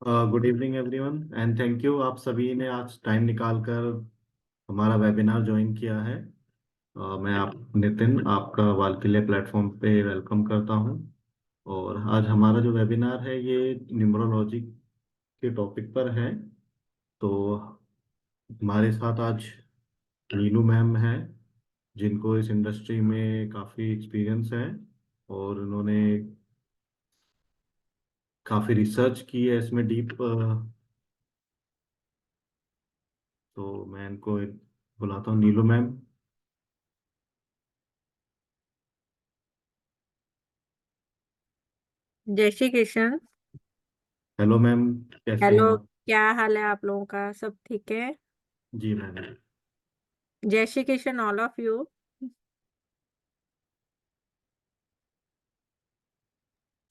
Good evening everyone and thank you. आप सभी ने आज टाइम निकाल कर हमारा वेबिनार ज्वाइन किया है। मैं आप नितिन आपका वालकिले प्लेटफॉर्म पे वेलकम करता हूं। और आज हमारा जो वेबिनार है ये न्यूमरोलॉजी के टॉपिक पर है। तो हमारे साथ आज नीलू मैम है, जिनको इस इंडस्ट्री में काफ़ी एक्सपीरियंस है और उन्होंने काफ़ी रिसर्च की है इसमें डीप। तो मैं इनको बुलाता हूँ, नीलू मैम। जय श्री कृष्ण। हेलो मैम, कैसे हैं हेलो। आप? क्या हाल है आप लोगों का? सब ठीक है? जी मैम। जय Shri Krishna all of you.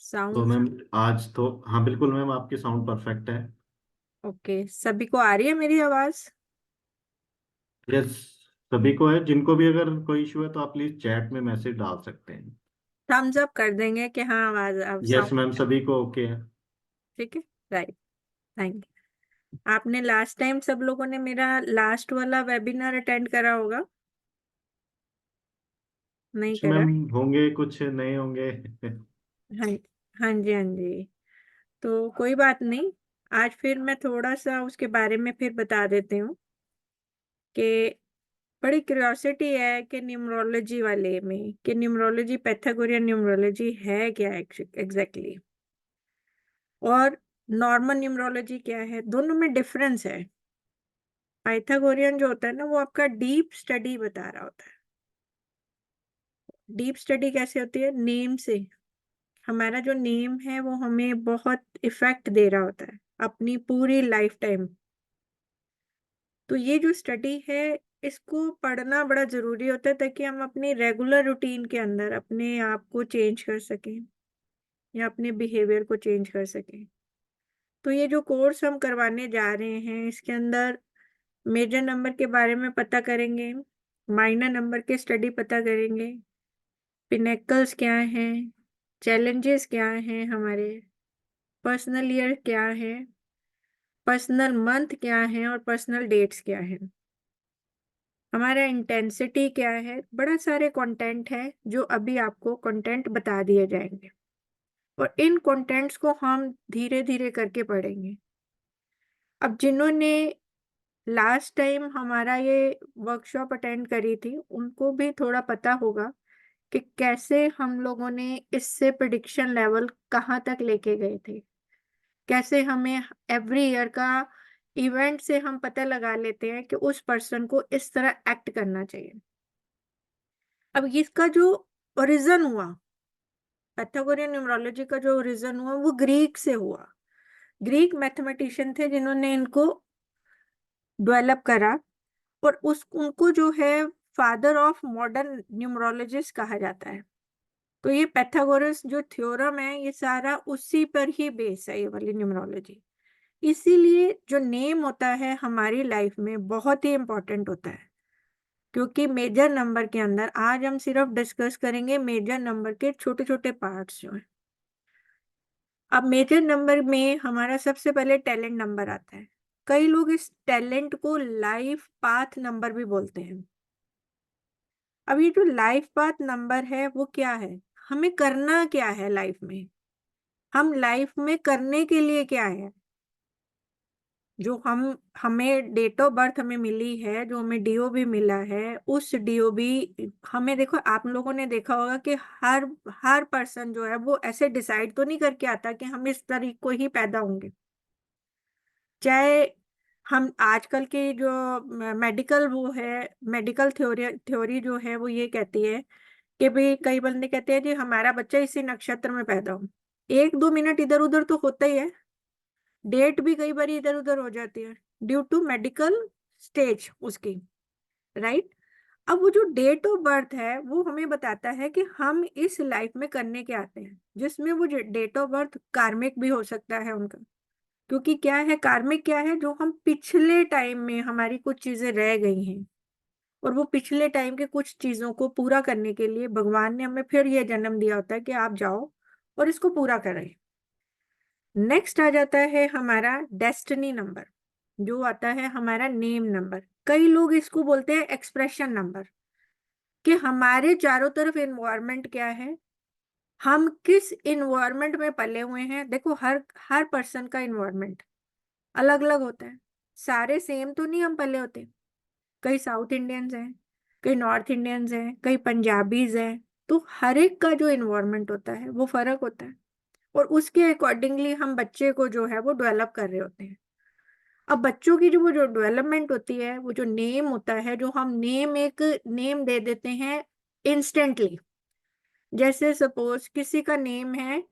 तो साउंड मैम आज तो हाँ बिल्कुल मैम, आपकी साउंड परफेक्ट है। ओके? सभी को आ रही है मेरी आवाज? यस, सभी को है। जिनको भी अगर कोई इशू है तो आप प्लीज चैट में मैसेज डाल सकते हैं। थम्स अप कर देंगे कि हाँ, आवाज अब यस साउंड मैम, सभी को ओके है। ठीक है। राइट। Thank you. आपने लास्ट टाइम सब लोगों ने मेरा लास्ट वाला वेबिनार अटेंड करा होगा? नहीं कुछ करा? मैम होंगे, कुछ नहीं होंगे। हाँ। हाँ जी, हाँ जी। तो कोई बात नहीं। आज फिर मैं थोड़ा सा उसके बारे में फिर बता देती हूँ कि बड़ी क्यूरियोसिटी है कि न्यूमरोलॉजी वाले में कि न्यूमरोलॉजी, पैथागोरियन न्यूमरोलॉजी है क्या एग्जैक्टली, और नॉर्मल न्यूमरोलॉजी क्या है। दोनों में डिफरेंस है। पाइथागोरियन जो होता है ना, वो आपका डीप स्टडी बता रहा होता है। डीप स्टडी कैसे होती है? नेम से। हमारा जो नेम है वो हमें बहुत इफेक्ट दे रहा होता है अपनी पूरी लाइफ टाइम। तो ये जो स्टडी है, इसको पढ़ना बड़ा जरूरी होता है ताकि हम अपनी रेगुलर रूटीन के अंदर अपने आप को चेंज कर सकें या अपने बिहेवियर को चेंज कर सकें। तो ये जो कोर्स हम करवाने जा रहे हैं, इसके अंदर मेजर नंबर के बारे में पता करेंगे, माइनर नंबर के स्टडी पता करेंगे, पिनेकल्स क्या हैं, चैलेंजेस क्या हैं हमारे, पर्सनल ईयर क्या है, पर्सनल मंथ क्या है, और पर्सनल डेट्स क्या है, हमारा इंटेंसिटी क्या है। बड़ा सारे कंटेंट है जो अभी आपको कंटेंट बता दिए जाएंगे, और इन कंटेंट्स को हम धीरे धीरे करके पढ़ेंगे। अब जिन्होंने लास्ट टाइम हमारा ये वर्कशॉप अटेंड करी थी, उनको भी थोड़ा पता होगा कि कैसे हम लोगों ने इससे प्रिडिक्शन लेवल कहाँ तक लेके गए थे। कैसे हमें एवरी ईयर का इवेंट से हम पता लगा लेते हैं कि उस पर्सन को इस तरह एक्ट करना चाहिए। अब इसका जो ओरिजिन हुआ, पैथागोरियन न्यूमरोलॉजी का जो ओरिजिन हुआ, वो ग्रीक से हुआ। ग्रीक मैथमेटिशियन थे जिन्होंने इनको डेवलप करा, और उस उनको जो है फादर ऑफ मॉडर्न न्यूमरोलॉजिस्ट कहा जाता है। तो ये पैथागोरस जो थ्योरम है, ये सारा उसी पर ही बेस है, ये वाली न्यूमरोलॉजी। इसीलिए जो नेम होता है हमारी लाइफ में बहुत ही इंपॉर्टेंट होता है, क्योंकि मेजर नंबर के अंदर आज हम सिर्फ डिस्कस करेंगे मेजर नंबर के छोटे छोटे पार्ट्स जो हैं। अब मेजर नंबर में हमारा सबसे पहले टैलेंट नंबर आता है। कई लोग इस टैलेंट को लाइफ पाथ नंबर भी बोलते हैं। अब ये जो लाइफ पाथ नंबर है वो क्या है? हमें करना क्या है लाइफ में? हम लाइफ में करने के लिए क्या है? जो हमें डेट ऑफ बर्थ हमें मिली है, जो हमें डीओ भी मिला है, उस डीओ भी हमें, देखो आप लोगों ने देखा होगा कि हर हर पर्सन जो है वो ऐसे डिसाइड तो नहीं करके आता कि हम इस तारीख को ही पैदा होंगे। चाहे हम आजकल की जो मेडिकल वो है, मेडिकल थ्योरी थ्योरी जो है वो ये कहती है कि भाई, कई बंदे कहते हैं जी हमारा बच्चा इसी नक्षत्र में पैदा हो। एक दो मिनट इधर उधर तो होता ही है। डेट भी कई बार इधर उधर हो जाती है ड्यू टू मेडिकल स्टेज उसकी। राइट। अब वो जो डेट ऑफ बर्थ है वो हमें बताता है कि हम इस लाइफ में करने के आते हैं, जिसमें वो डेट ऑफ बर्थ कार्मिक भी हो सकता है उनका। क्योंकि क्या है कार्मिक? क्या है? जो हम पिछले टाइम में हमारी कुछ चीजें रह गई हैं, और वो पिछले टाइम के कुछ चीजों को पूरा करने के लिए भगवान ने हमें फिर ये जन्म दिया होता है कि आप जाओ और इसको पूरा करें। नेक्स्ट आ जाता है हमारा डेस्टिनी नंबर, जो आता है हमारा नेम नंबर। कई लोग इसको बोलते हैं एक्सप्रेशन नंबर, कि हमारे चारों तरफ इन्वायरमेंट क्या है, हम किस इन्वायरमेंट में पले हुए हैं। देखो, हर हर पर्सन का इन्वायरमेंट अलग अलग होता है, सारे सेम तो नहीं हम पले होते। कई साउथ इंडियंस हैं, कई नॉर्थ इंडियंस हैं, कई पंजाबीज हैं। तो हर एक का जो इन्वायरमेंट होता है वो फर्क होता है, और उसके अकॉर्डिंगली हम बच्चे को जो है वो डेवलप कर रहे होते हैं। अब बच्चों की जो वो जो डेवलपमेंट होती है, वो जो नेम होता है, जो हम नेम एक नेम दे देते हैं इंस्टेंटली। जैसे सपोज किसी का नेम है,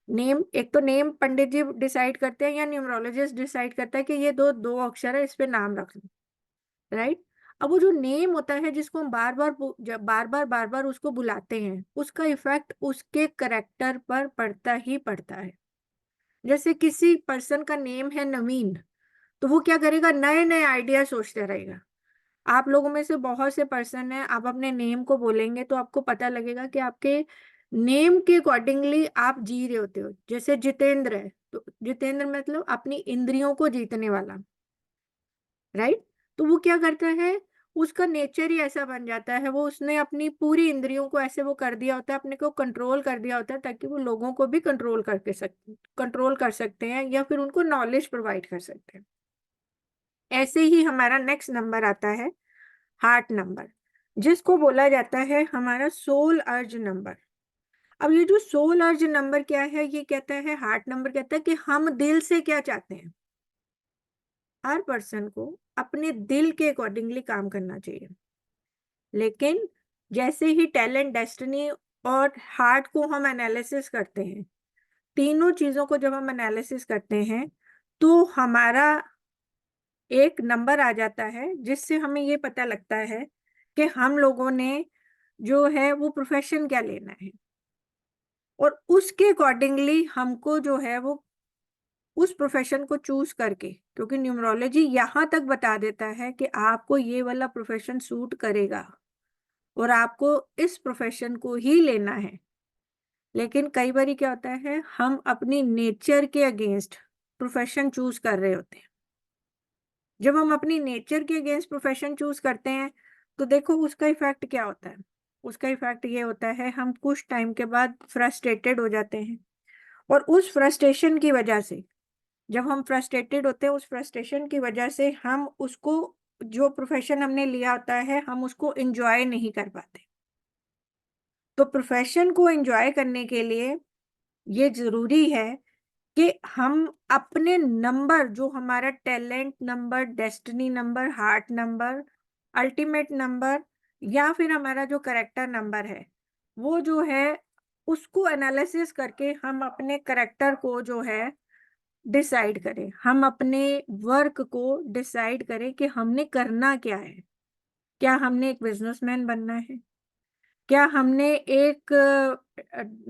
नेम एक तो नेम पंडित जी डिसाइड करते हैं या न्यूमरोलॉजिस्ट डिसाइड करता है कि ये दो दो अक्षर है, इस पे नाम रख लो, राइट। अब वो जो नेम होता है जिसको हम बार बार उसको बुलाते हैं, उसका इफेक्ट उसके करेक्टर पर पड़ता ही पड़ता है। जैसे किसी पर्सन का नेम है नवीन, तो वो क्या करेगा, नए नए आइडिया सोचते रहेगा। आप लोगों में से बहुत से पर्सन है, आप अपने नेम को बोलेंगे तो आपको पता लगेगा कि आपके नेम के अकॉर्डिंगली आप जी रहे होते हो। जैसे जितेंद्र है, तो जितेंद्र मतलब अपनी इंद्रियों को जीतने वाला, राइट। तो वो क्या करता है, उसका नेचर ही ऐसा बन जाता है, वो उसने अपनी पूरी इंद्रियों को ऐसे वो कर दिया होता है, अपने को कंट्रोल कर दिया होता है, ताकि वो लोगों को भी कंट्रोल कर सकते हैं, या फिर उनको नॉलेज प्रोवाइड कर सकते हैं। ऐसे ही हमारा नेक्स्ट नंबर आता है हार्ट नंबर, जिसको बोला जाता है हमारा सोल अर्ज नंबर। अब ये जो सोल अर्ज नंबर क्या है, ये कहता है, हार्ट नंबर कहता है कि हम दिल से क्या चाहते हैं। हर पर्सन को अपने दिल के अकॉर्डिंगली काम करना चाहिए, लेकिन जैसे ही टैलेंट, डेस्टिनी और हार्ट को हम एनालिसिस करते हैं, तीनों चीजों को जब हम एनालिसिस करते हैं, तो हमारा एक नंबर आ जाता है, जिससे हमें ये पता लगता है कि हम लोगों ने जो है वो प्रोफेशन क्या लेना है, और उसके अकॉर्डिंगली हमको जो है वो उस प्रोफेशन को चूज करके, क्योंकि न्यूमरोलॉजी यहाँ तक बता देता है कि आपको ये वाला प्रोफेशन सूट करेगा और आपको इस प्रोफेशन को ही लेना है। लेकिन कई बार क्या होता है, हम अपनी नेचर के अगेंस्ट प्रोफेशन चूज कर रहे होते हैं। जब हम अपनी नेचर के अगेंस्ट प्रोफेशन चूज करते हैं, तो देखो उसका इफेक्ट क्या होता है। उसका इफेक्ट ये होता है, हम कुछ टाइम के बाद फ्रस्ट्रेटेड हो जाते हैं, और उस फ्रस्ट्रेशन की वजह से, जब हम फ्रस्ट्रेटेड होते हैं, उस फ्रस्ट्रेशन की वजह से हम उसको, जो प्रोफेशन हमने लिया होता है, हम उसको एंजॉय नहीं कर पाते। तो प्रोफेशन को एंजॉय करने के लिए ये जरूरी है कि हम अपने नंबर, जो हमारा talent number, destiny number, heart number, ultimate number, या फिर हमारा जो करेक्टर नंबर है, वो जो है उसको एनालिसिस करके हम अपने करेक्टर को जो है डिसाइड करें, हम अपने वर्क को डिसाइड करें कि हमने करना क्या है। क्या हमने एक बिजनेसमैन बनना है, क्या हमने एक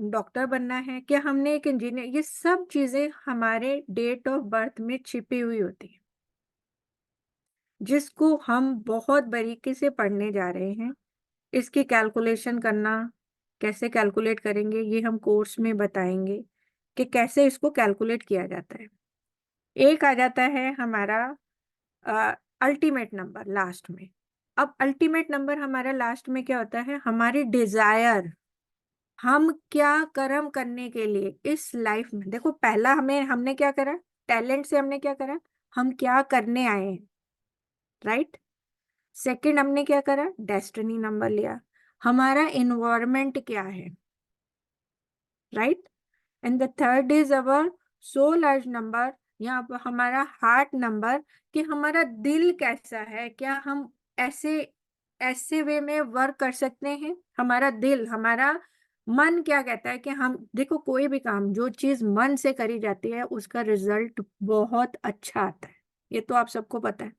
डॉक्टर बनना है, क्या हमने एक इंजीनियर। ये सब चीजें हमारे डेट ऑफ बर्थ में छिपी हुई होती है, जिसको हम बहुत बारीकी से पढ़ने जा रहे हैं। इसकी कैलकुलेशन करना, कैसे कैलकुलेट करेंगे, ये हम कोर्स में बताएंगे कि कैसे इसको कैलकुलेट किया जाता है। एक आ जाता है हमारा अल्टीमेट नंबर लास्ट में। अब अल्टीमेट नंबर हमारा लास्ट में क्या होता है, हमारी डिजायर, हम क्या कर्म करने के लिए इस लाइफ में। देखो, पहला हमने क्या करा, टैलेंट से हमने क्या करा, हम क्या करने आए हैं, राइट। सेकंड हमने क्या करा, डेस्टिनी नंबर लिया, हमारा इन्वायरमेंट क्या है, right. And the third is our soul urge number, यहाँ पर हमारा हार्ट नंबर, कि हमारा दिल कैसा है, क्या हम ऐसे ऐसे वे में वर्क कर सकते हैं। हमारा दिल, हमारा मन क्या कहता है कि हम, देखो कोई भी काम, जो चीज मन से करी जाती है उसका रिजल्ट बहुत अच्छा आता है, ये तो आप सबको पता है।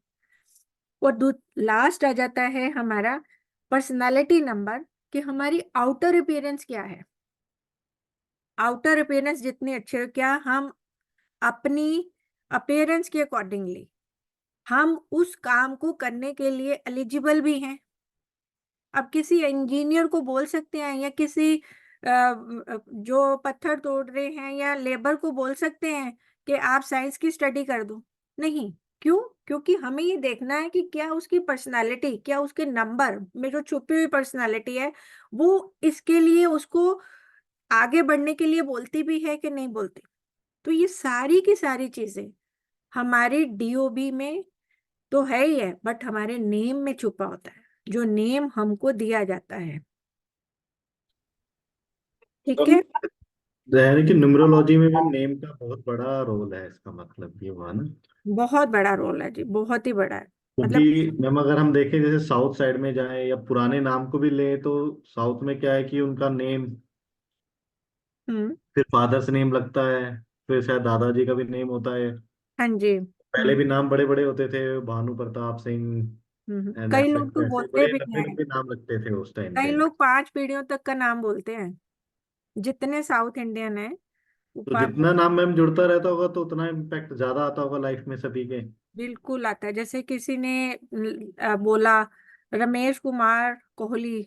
और लास्ट आ जाता है हमारा पर्सनालिटी नंबर, कि हमारी आउटर अपीयरेंस क्या है। आउटर अपीयरेंस जितनी अच्छी हो, क्या हम अपनी अपीयरेंस के अकॉर्डिंगली हम उस काम को करने के लिए एलिजिबल भी हैं। अब किसी इंजीनियर को बोल सकते हैं, या किसी जो पत्थर तोड़ रहे हैं या लेबर को बोल सकते हैं कि आप साइंस की स्टडी कर दो? नहीं। क्यों? क्योंकि हमें ये देखना है कि क्या उसकी पर्सनालिटी, क्या उसके नंबर में जो छुपी हुई पर्सनालिटी है वो इसके लिए उसको आगे बढ़ने के लिए बोलती भी है कि नहीं बोलती। तो ये सारी की सारी चीजें हमारे डीओबी में तो है ही है, बट हमारे नेम में छुपा होता है, जो नेम हमको दिया जाता है। तो ठीक है। यानी कि न्यूमरोलॉजी में भी नेम का बहुत बड़ा रोल है, इसका मतलब ये हुआ ना। बहुत बड़ा रोल है जी, बहुत ही बड़ा है। क्योंकि मतलब मैम अगर हम देखें जैसे साउथ साइड में जाएं या पुराने नाम को भी लें तो साउथ में क्या है कि उनका नेम हम्म। फिर फादर्स नेम लगता है, फिर शायद दादाजी का भी नेम होता है। हाँ जी। पहले भी नाम बड़े बड़े होते थे, भानु प्रताप सिंह एंड कई लोग तो एक्सेट्रा, ऐसे बोलते बड़े भी लंबे हैं, लंबे नाम लगते थे उस टाइम कई पे। लोग 5 पीढ़ियों तक का नाम बोलते हैं, जितने साउथ इंडियन है वो तो जितना नाम मैम जुड़ता रहता होगा तो उतना इम्पैक्ट ज्यादा आता होगा लाइफ में सभी के। बिल्कुल आता है। जैसे किसी ने बोला रमेश कुमार कोहली,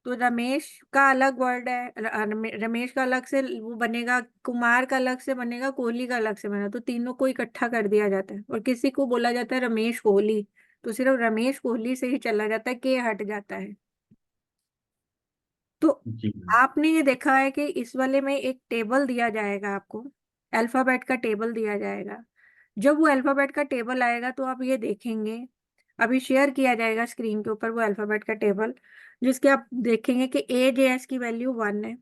तो रमेश का अलग वर्ड है, रमेश का अलग से वो बनेगा, कुमार का अलग से बनेगा, कोहली का अलग से बनेगा, तो तीनों को इकट्ठा कर दिया जाता है। और किसी को बोला जाता है रमेश कोहली, तो सिर्फ रमेश कोहली से ही चला जाता है, के हट जाता है। तो जी मैम। आपने ये देखा है कि इस वाले में एक टेबल दिया जाएगा आपको, अल्फाबेट का टेबल दिया जाएगा। जब वो अल्फाबेट का टेबल आएगा तो आप ये देखेंगे, अभी शेयर किया जाएगा स्क्रीन के ऊपर वो अल्फाबेट का टेबल, जिसके आप देखेंगे कि ए जे एस की वैल्यू 1 है,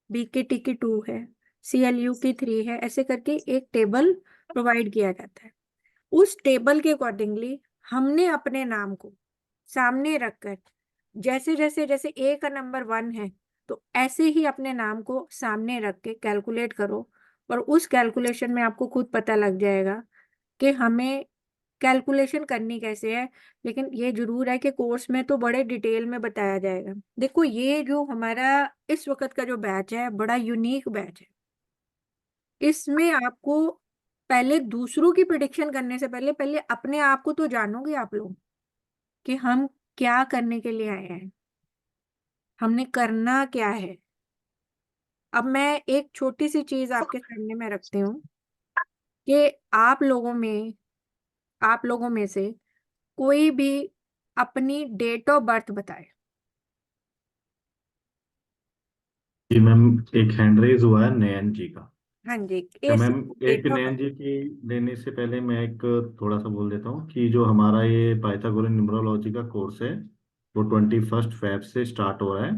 बी के टी की 2 है, सी एल यू की 3 है, ऐसे करके एक टेबल प्रोवाइड किया जाता है। उस टेबल के अकॉर्डिंगली हमने अपने नाम को सामने रखकर, जैसे जैसे जैसे ए का नंबर 1 है तो ऐसे ही अपने नाम को सामने रख के कैलकुलेट करो। और उस कैलकुलेशन में आपको खुद पता लग जाएगा कि हमें कैलकुलेशन करनी कैसे है। लेकिन ये जरूर है कि कोर्स में तो बड़े डिटेल में बताया जाएगा। देखो ये जो हमारा इस वक्त का जो बैच है बड़ा यूनिक बैच है। इसमें आपको पहले दूसरों की प्रिडिक्शन करने से पहले पहले अपने आप को तो जानोगे आप लोग कि हम क्या करने के लिए आए हैं, हमने करना क्या है। अब मैं एक छोटी सी चीज आपके सामने में रखती हूँ कि आप लोगों में से कोई भी अपनी डेट ऑफ बर्थ बताए। जी मैम, एक हैंड रेज हुआ है नयन जी का। हाँ जी। क्या इस मैम, एक डेट ऑफ नयन बर्थ। जी की लेने से पहले मैं एक थोड़ा सा बोल देता हूँ कि जो हमारा ये पाइथागोरन न्यूमरोलॉजी का कोर्स है वो 21 फेब से स्टार्ट हो रहा है।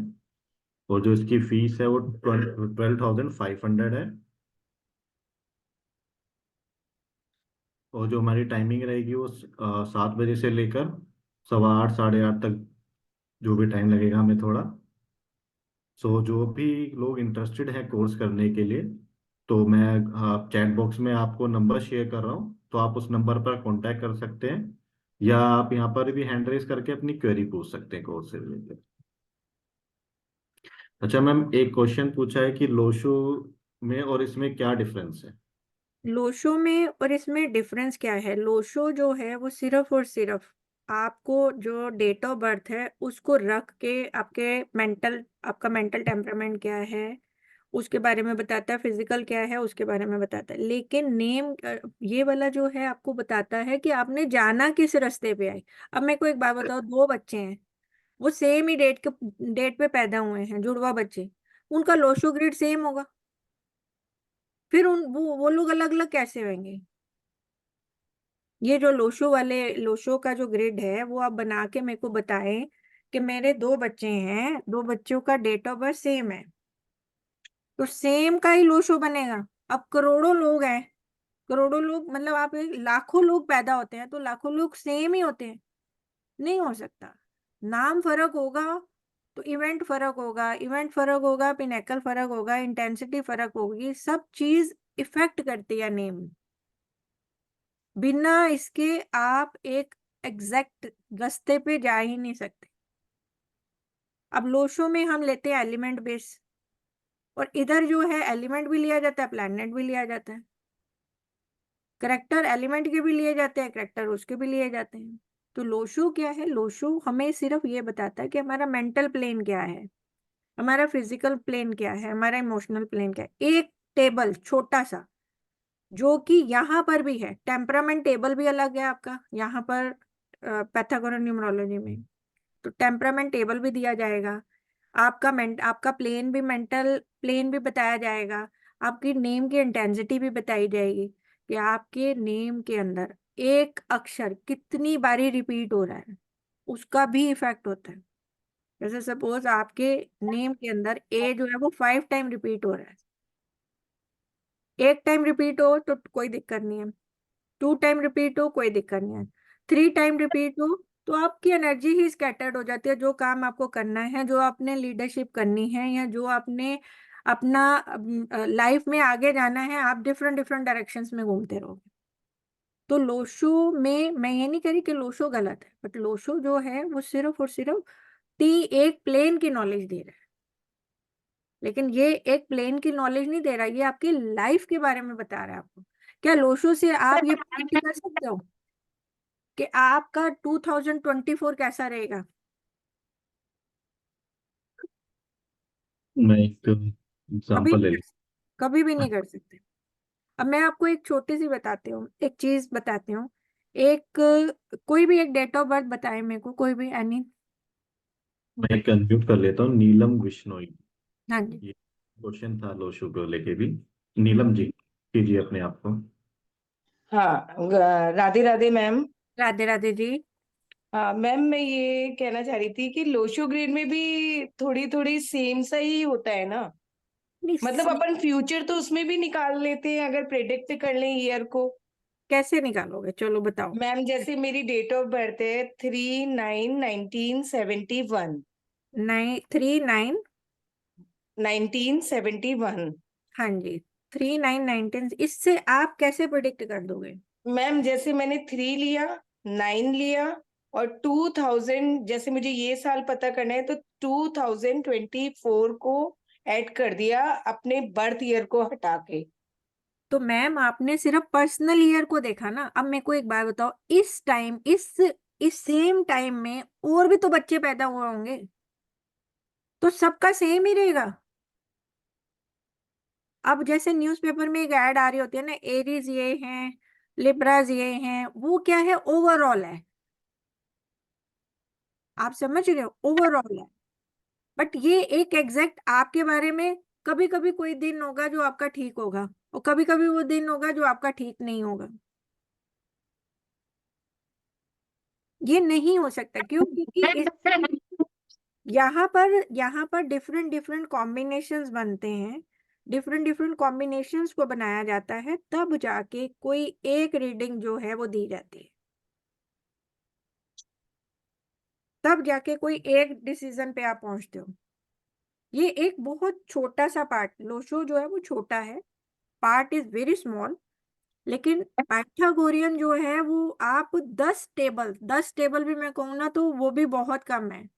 और जो इसकी फीस है वो 12,500 है। और जो हमारी टाइमिंग रहेगी वो 7 बजे से लेकर 8:15 8:30 तक, जो भी टाइम लगेगा हमें थोड़ा। सो जो भी लोग इंटरेस्टेड हैं कोर्स करने के लिए, तो मैं चैट बॉक्स में आपको नंबर शेयर कर रहा हूँ, तो आप उस नंबर पर कांटेक्ट कर सकते हैं, या आप यहाँ पर भी हैंड रेज करके अपनी क्वेरी पूछ सकते हैं कोर्स से रिलेटेड। अच्छा मैम, एक क्वेश्चन पूछा है कि लोशो में और इसमें क्या डिफरेंस है। लोशो में और इसमें डिफरेंस क्या है? लोशो जो है वो सिर्फ और सिर्फ आपको जो डेट ऑफ बर्थ है उसको रख के आपका मेंटल टेम्परामेंट क्या है उसके बारे में बताता है, फिजिकल क्या है उसके बारे में बताता है। लेकिन नेम ये वाला जो है आपको बताता है कि आपने जाना किस रास्ते पे आए। अब मेरे को एक बात बताओ, दो बच्चे हैं, वो सेम ही डेट पे पैदा हुए हैं, जुड़वा बच्चे, उनका लोशो ग्रिड सेम होगा? फिर वो लोग अलग अलग कैसे होंगे? ये जो लोशो का जो ग्रिड है वो आप बना के मेरे को बताएं कि मेरे दो बच्चे हैं, दो बच्चों का डेट ऑफ बर्थ सेम है, तो सेम का ही लोशो बनेगा। अब करोड़ों लोग हैं, करोड़ों लोग मतलब आप लाखों लोग पैदा होते हैं तो लाखों लोग सेम ही होते हैं? नहीं हो सकता। नाम फर्क होगा तो इवेंट फर्क होगा, पिनेकल फर्क होगा, इंटेंसिटी फर्क होगी, सब चीज इफेक्ट करती है नेम। बिना इसके आप एक एग्जैक्ट रास्ते पे जा ही नहीं सकते। अब लोशो में हम लेते हैं एलिमेंट बेस, और इधर जो है एलिमेंट भी लिया जाता है, प्लैनेट भी लिया जाता है, करेक्टर एलिमेंट के भी लिए जाते हैं, करेक्टर उसके भी लिए जाते हैं। तो लोशो क्या है? लोशो हमें सिर्फ ये बताता है कि हमारा मेंटल प्लेन क्या है। हमारा फिजिकल प्लेन क्या है, हमारा इमोशनल प्लेन क्या है। एक टेबल छोटा सा जो कि यहाँ पर भी है, टेम्परामेंट टेबल भी अलग है आपका यहाँ पर पैथागोरस न्यूमरोलॉजी में। तो टेम्परामेंट टेबल भी दिया जाएगा, आपका प्लेन भी, मेंटल प्लेन भी बताया जाएगा, आपकी नेम की इंटेंसिटी भी बताई जाएगी कि आपके नेम के अंदर एक अक्षर कितनी बारी रिपीट हो रहा है, उसका भी इफेक्ट होता है। जैसे सपोज आपके नेम के अंदर ए जो है वो 5 टाइम रिपीट हो रहा है, 1 टाइम रिपीट हो तो कोई दिक्कत नहीं है, 2 टाइम रिपीट हो कोई दिक्कत नहीं है, 3 टाइम रिपीट हो तो आपकी एनर्जी ही स्कैटर्ड हो जाती है। जो काम आपको करना है, जो आपने लीडरशिप करनी है, या जो आपने अपना लाइफ में आगे जाना है, आप डिफरेंट डिफरेंट डायरेक्शंस में घूमते रहोगे। तो लोशो में मैं ये नहीं कह रही कि लोशो गलत है, बट लोशो जो है वो सिर्फ और सिर्फ एक प्लेन की नॉलेज दे रहा है, लेकिन ये एक प्लेन की नॉलेज नहीं दे रहा, ये आपकी लाइफ के बारे में बता रहा है आपको। क्या लोशो से आप ये प्रेडिक्ट कर सकते हो कि आपका 2024 कैसा रहेगा? मैं एक कभी एग्जांपल नहीं ले कर लूँ। सकते, कभी भी नहीं कर सकते। अब मैं आपको एक छोटी सी बताती हूँ, एक चीज बताती हूँ। एक कोई भी एक डेट ऑफ बर्थ बताए मेरे को, कोई भी एनी। मैं एक अनम्यूट कर लेता हूँ, नीलम बिश्नोई। हाँ जी। ये क्वेश्चन था लोशो को लेके भी। हम्म। नीलम जी, कीजिए अपने आप को। हाँ, राधे राधे मैम। राधे राधे जी। हाँ मैम, मैं ये कहना चाह रही थी कि लोशो ग्रेड में भी थोड़ी थोड़ी सेम सा ही होता है ना। मतलब नहीं, अपन फ्यूचर तो उसमें भी निकाल लेते हैं अगर प्रेडिक्ट कर लें ईयर को। कैसे निकालोगे, चलो बताओ। मैम जैसे मेरी डेट ऑफ बर्थ है 3/9/1971। 39 1971। हाँ जी, 39 19, इससे आप कैसे प्रिडिक्ट कर दोगे? मैम जैसे मैंने 3 लिया, 9 लिया, और 2000, जैसे मुझे ये साल पता करना है तो 2024 को ऐड कर दिया अपने बर्थ ईयर को हटा के। तो मैम आपने सिर्फ पर्सनल ईयर को देखा ना। अब मेरे को एक बात बताओ, इस टाइम इस सेम टाइम में और भी तो बच्चे पैदा हुए होंगे, तो सबका सेम ही रहेगा। अब जैसे न्यूज़पेपर में एक ऐड आ रही होती है ना, एरीज ये हैं, लिब्राज ये हैं, वो क्या है, ओवरऑल है। आप समझ रहे हो, ओवरऑल है। बट ये एक एग्जैक्ट आपके बारे में, कभी कभी कोई दिन होगा जो आपका ठीक होगा, और कभी कभी वो दिन होगा जो आपका ठीक नहीं होगा। ये नहीं हो सकता, क्यों? क्योंकि यहाँ पर डिफरेंट डिफरेंट कॉम्बिनेशंस बनते हैं, डिफरेंट डिफरेंट कॉम्बिनेशंस को बनाया जाता है, तब जाके कोई एक रीडिंग जो है वो दी जाती है, तब जाके कोई एक डिसीजन पे आप पहुंचते हो। ये एक बहुत छोटा सा पार्ट, लोशो जो है वो छोटा है, पार्ट इज वेरी स्मॉल। लेकिन पाइथागोरियन जो है वो आप 10 टेबल भी मैं कहूँ ना तो वो भी बहुत कम है,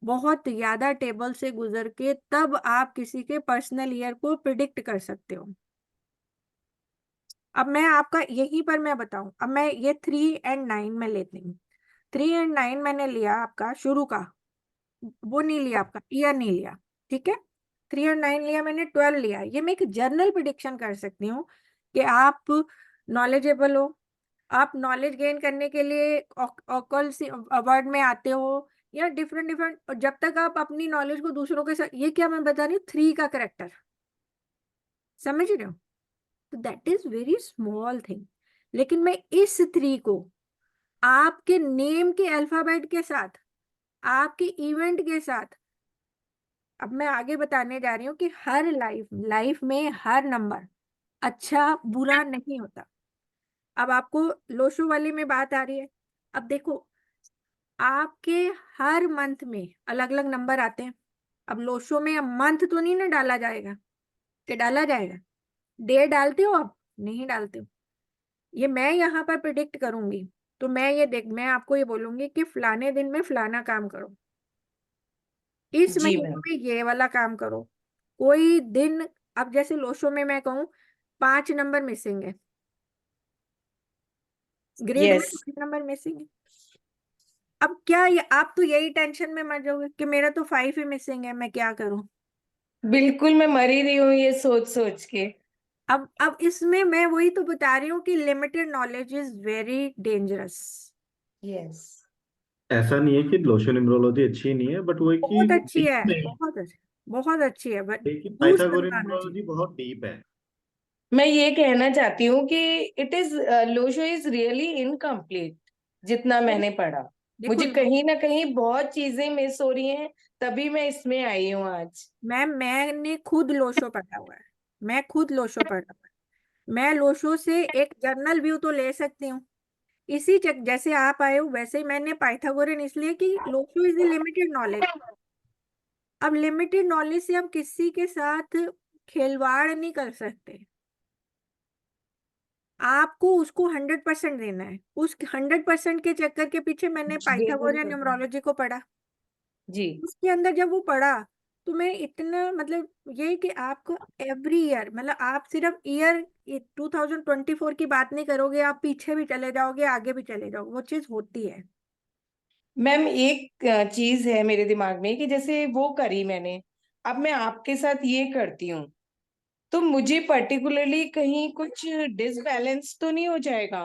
बहुत ज्यादा टेबल से गुजर के तब आप किसी के पर्सनल ईयर को प्रिडिक्ट कर सकते हो। अब मैं आपका यहीं पर मैं बताऊं, अब मैं ये 3 और 9 में लेती हूँ। 3 और 9 मैंने लिया आपका शुरू का, वो नहीं लिया, आपका ईयर नहीं लिया, ठीक है। 3 और 9 लिया मैंने, 12 लिया। ये मैं एक जर्नल प्रिडिक्शन कर सकती हूँ कि आप नॉलेजेबल हो, आप नॉलेज गेन करने के लिए ऑकल वर्ड में आते हो, या डिफरेंट डिफरेंट, जब तक आप अपनी नॉलेज को दूसरों के साथ, ये क्या मैं बता रही हूँ, 3 का करेक्टर, समझ रहे हो? तो that is very small thing. लेकिन मैं इस 3 को आपके नेम के अल्फाबेट के साथ, आपके इवेंट के साथ, अब मैं आगे बताने जा रही हूँ कि हर लाइफ लाइफ में हर नंबर अच्छा बुरा नहीं होता। अब आपको लोशो वाली में बात आ रही है। अब देखो, आपके हर मंथ में अलग अलग नंबर आते हैं। अब लोशो में मंथ तो नहीं ना डाला जाएगा, कि डाला जाएगा? डे डालते हो आप? नहीं डालते हो। ये मैं यहाँ पर प्रिडिक्ट करूंगी, तो मैं आपको ये बोलूंगी कि फलाने दिन में फलाना काम करो, इस जी महीने मैम। में ये वाला काम करो, कोई दिन। अब जैसे लोशो में मैं कहूँ 5 नंबर मिसिंग है, ग्रिड में यस। 5 नंबर मिसिंग है। अब क्या ये, आप तो यही टेंशन में मर जाओगे कि मेरा तो 5 ही मिसिंग है, मैं क्या करूं? बिल्कुल मैं मर ही रही हूँ ये सोच सोच के। अब इसमें मैं वही तो बता रही हूँ कि limited knowledge is very dangerous. Yes. ऐसा नहीं है कि लोशो न्यूमरोलॉजी अच्छी नहीं है, बट वो है कि बहुत वो अच्छी है, डीप है। बहुत अच्छी है, बट देखिए यूज पाइथागोरन करना आना चाहिए। न्यूमरोलॉजी बहुत डीप है। मैं ये कहना चाहती हूँ कि it is Lo Shu is really incomplete जितना मैंने पढ़ा। देखो मुझे कहीं ना कहीं बहुत चीजें मिस हो रही हैं, तभी मैं इसमें आई हूँ आज। मैम, मैंने खुद लोशो पढ़ा हुआ है, मैं खुद लोशो पढ़ा हुआ है। मैं लोशो से एक जर्नल व्यू तो ले सकती हूँ। इसी चक जैसे आप आए हो वैसे ही मैंने पाइथागोरन, इसलिए कि लोशो इज लिमिटेड नॉलेज। अब लिमिटेड नॉलेज से हम किसी के साथ खिलवाड़ नहीं कर सकते। आपको उसको 100% देना है। उस 100% के चक्कर के पीछे मैंने बिल्कुल पाइथागोरन पता है। न्यूमरोलॉजी को पढ़ा। जी। उसके अंदर जब वो पढ़ा तो मैं इतना, मतलब ये कि आपको एवरी ईयर, मतलब आप सिर्फ ईयर 2024 की बात नहीं करोगे, आप पीछे भी चले जाओगे, आगे भी चले जाओगे, वो चीज होती है। मैम एक चीज है मेरे दिमाग में कि जैसे वो करी मैंने, अब मैं आपके साथ ये करती हूँ, तो मुझे पर्टिकुलरली कहीं कुछ डिसबैलेंस तो नहीं हो जाएगा?